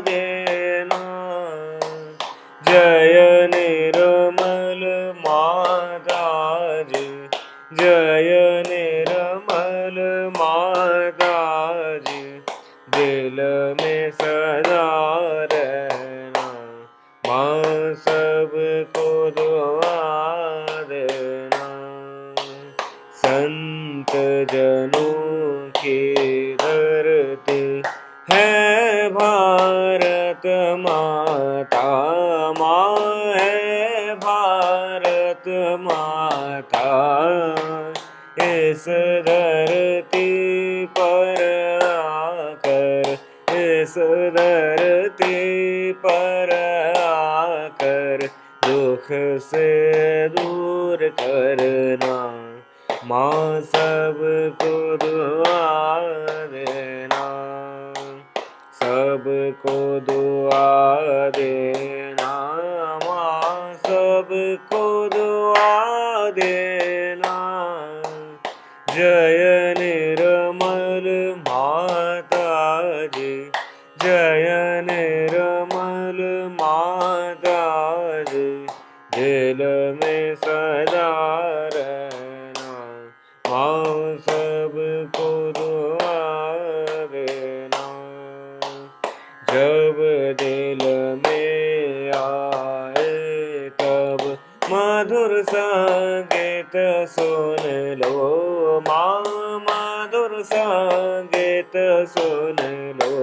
Speaker 2: देना। जय निर्मल माता जी, जय निर्मल माता जी, दिल में सदा रहना, माँ सबको दुआ देना। संत जनों की धरती है भारत माता, माँ है भारत माता। इस धरती पर आकर, इस धरती पर आकर दुख से दूर करना, माँ सबको दुआ देना, सबको दुआ देना, माँ सबको दुआ देना। जय निर्मल माता जी, जय निर्मल माता जी, दिल में सदा रहना, माँ सबको दुआ देना। जब दिल में आए तब मधुर संगीत सुन लो, माँ मधुर संगीत सुन लो।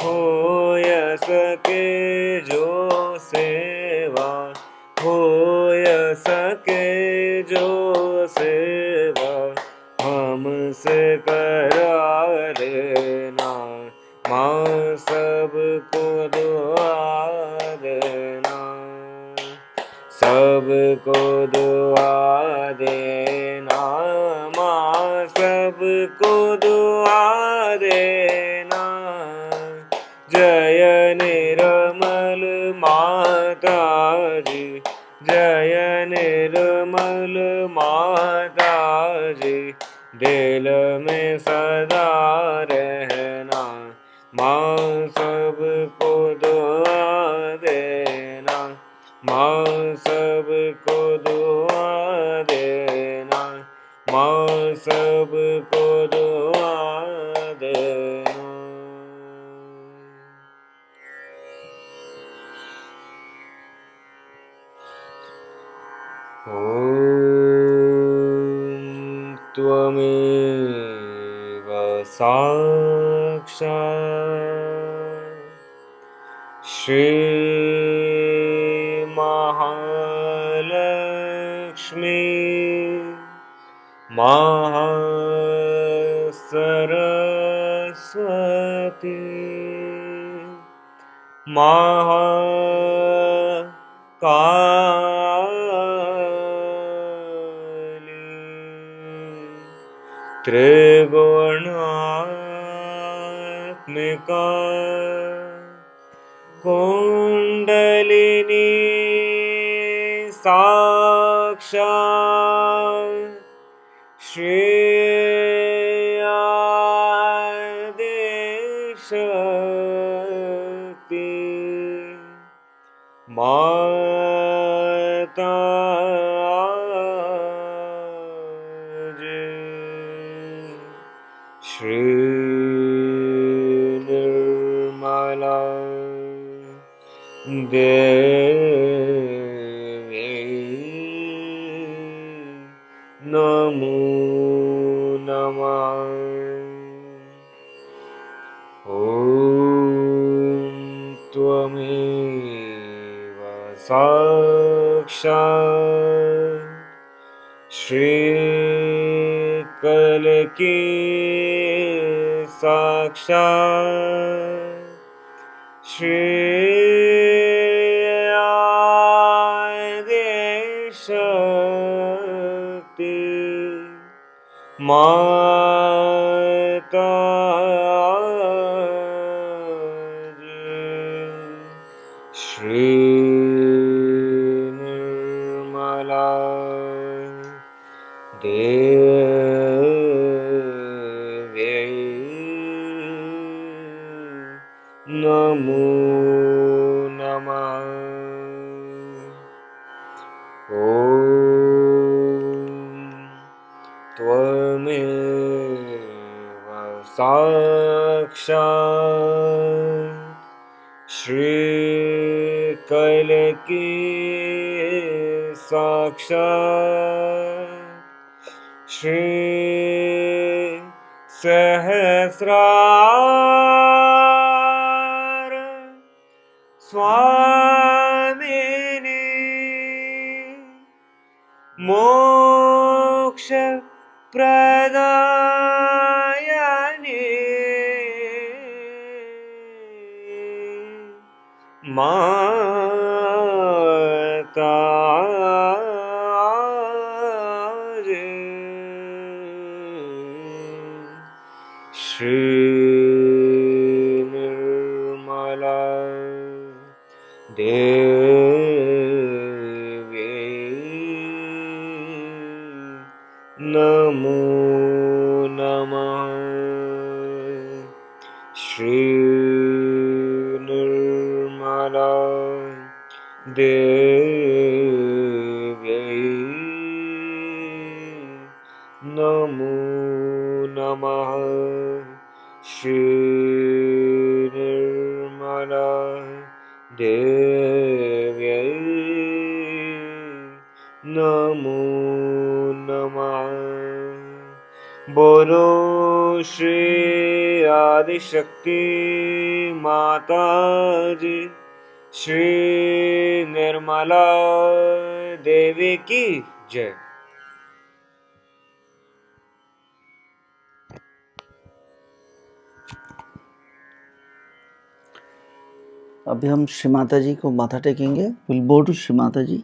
Speaker 2: हो सके जो सेवा, हो सके जो सेवा, हमसे करा लेना, माँ सबको दुआ देना, सबको दुआ देना, माँ सबको दुआ देना। जय निर्मल माता जी, जय निर्मल माता जी, दिल में सदा रहना, माँ सबको दुआ देना, माँ सबको दुआ देना, माँ सबको दुआ देना। ॐ त्वमेव साक्षात् श्रीमहालक्ष्मी महासरस्वती महाकाली, त्रिगुणात्मिका कुंडलिनी साक्षात् श्री आदिशक्ति माता जी, श्री निर्मला देवी नमो नमः। ॐ त्वमेव साक्षात् श्रीकल्की साक्षात् श्री आदिशक्ति माता श्री निर्मला देव्यै नमो नमः। ॐ त्वमेव साक्षात् श्रीकल्की साक्षात् श्री सहस्रार स्वामिनी मोक्ष प्रदायिनी माता श्री निर्मला देव्यै नमो नमः। श्री निर्मला देव्यै नमो नमः। श्री निर्मला देव्यै नमो नमः। बोलो श्री आदिशक्ति माता जी श्री निर्मला देवी की जय।
Speaker 1: अभी हम श्री माता जी को माथा टेकेंगे। विल बो टू श्री माता जी।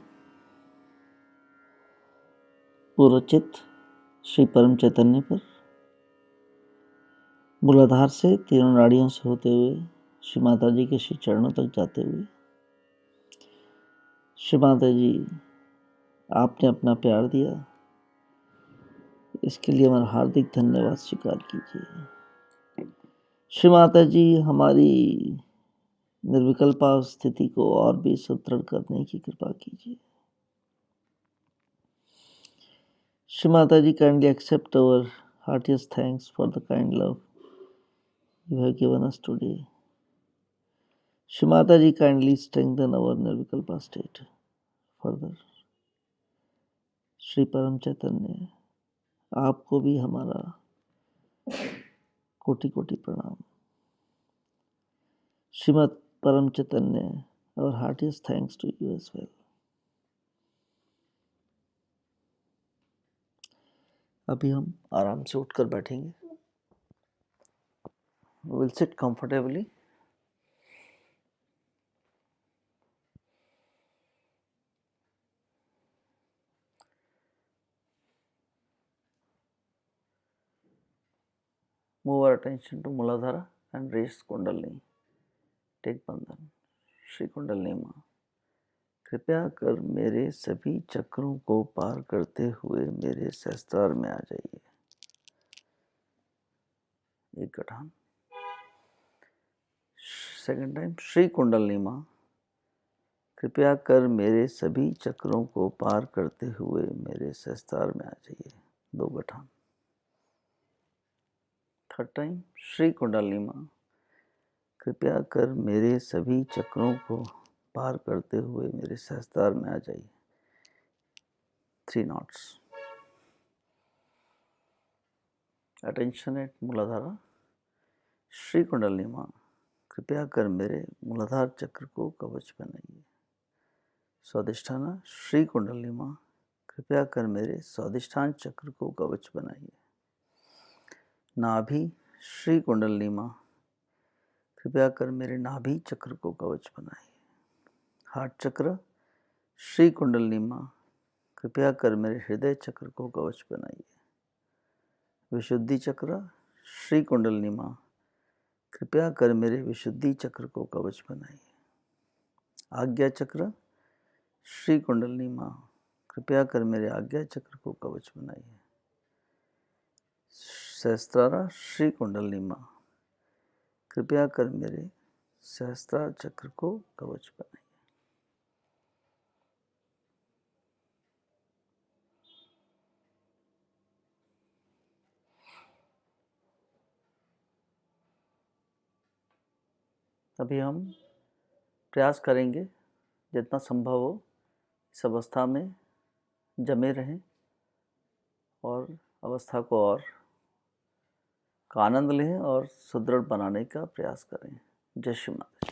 Speaker 1: पूरा चित्त श्री परम चैतन्य पर, मूलाधार से तीनों नाड़ियों से होते हुए श्री माता जी के श्री चरणों तक जाते हुए, श्री माता जी आपने अपना प्यार दिया, इसके लिए हमारा हार्दिक धन्यवाद स्वीकार कीजिए। श्री माता जी हमारी निर्विकल्पा स्थिति को और भी सुदृढ़ करने की कृपा कीजिए। श्री माता जी kindly accept our heartiest thanks for the kind love you have given us today. Shri Mata ji kindly strengthen our Nirvikalpa state further. Shri परम चैतन्य आपको भी हमारा कोटि कोटि प्रणाम। श्रीमद परम चैतन्य our heartiest thanks to you as well. अभी हम आराम से उठकर बैठेंगे। We will sit comfortably. Move our attention to Muladhara and raise Kundalini. Take Bandhan. Shri kundalini माँ, कृपया कर मेरे सभी चक्रों को पार करते हुए मेरे सहस्त्रार में आ जाइए। एक गठान। Second time. श्री कुंडलिनी माँ, कृपया कर मेरे सभी चक्रों को पार करते हुए मेरे सहस्त्रार में आ जाइए। दो गठान। Third time. श्री कुंडलिनी माँ, कृपया कर मेरे सभी चक्रों को पार करते हुए मेरे सहस्त्रार में आ जाइए। 3 knots. Attention at मूलाधार। श्री कुंडलिनी माँ, कृपया कर मेरे मूलाधार चक्र को कवच बनाइए। स्वादिष्ठाना। श्री कुंडलिनी माँ, कृपया कर मेरे स्वादिष्ठान चक्र को कवच बनाइए। नाभि। श्री कुंडलिनी माँ, कृपया कर मेरे नाभि चक्र को कवच बनाइए। हार्ट चक्र। श्री कुंडलिनी माँ, कृपया कर मेरे हृदय चक्र को कवच बनाइए। विशुद्धि चक्र। श्री कुंडलिनी माँ, कृपया कर मेरे विशुद्धि चक्र को कवच बनाइए। आज्ञा चक्र श्री कुंडलिनी माँ, कृपया कर मेरे आज्ञा चक्र को कवच बनाइए। सहस्त्रारा श्री कुंडलिनी माँ, कृपया कर मेरे सहस्त्रार चक्र को कवच बनाइए। अभी हम प्रयास करेंगे जितना संभव हो इस अवस्था में जमे रहें और अवस्था को और का आनंद लें और सुदृढ़ बनाने का प्रयास करें। जय श्री माता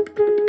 Speaker 1: जी।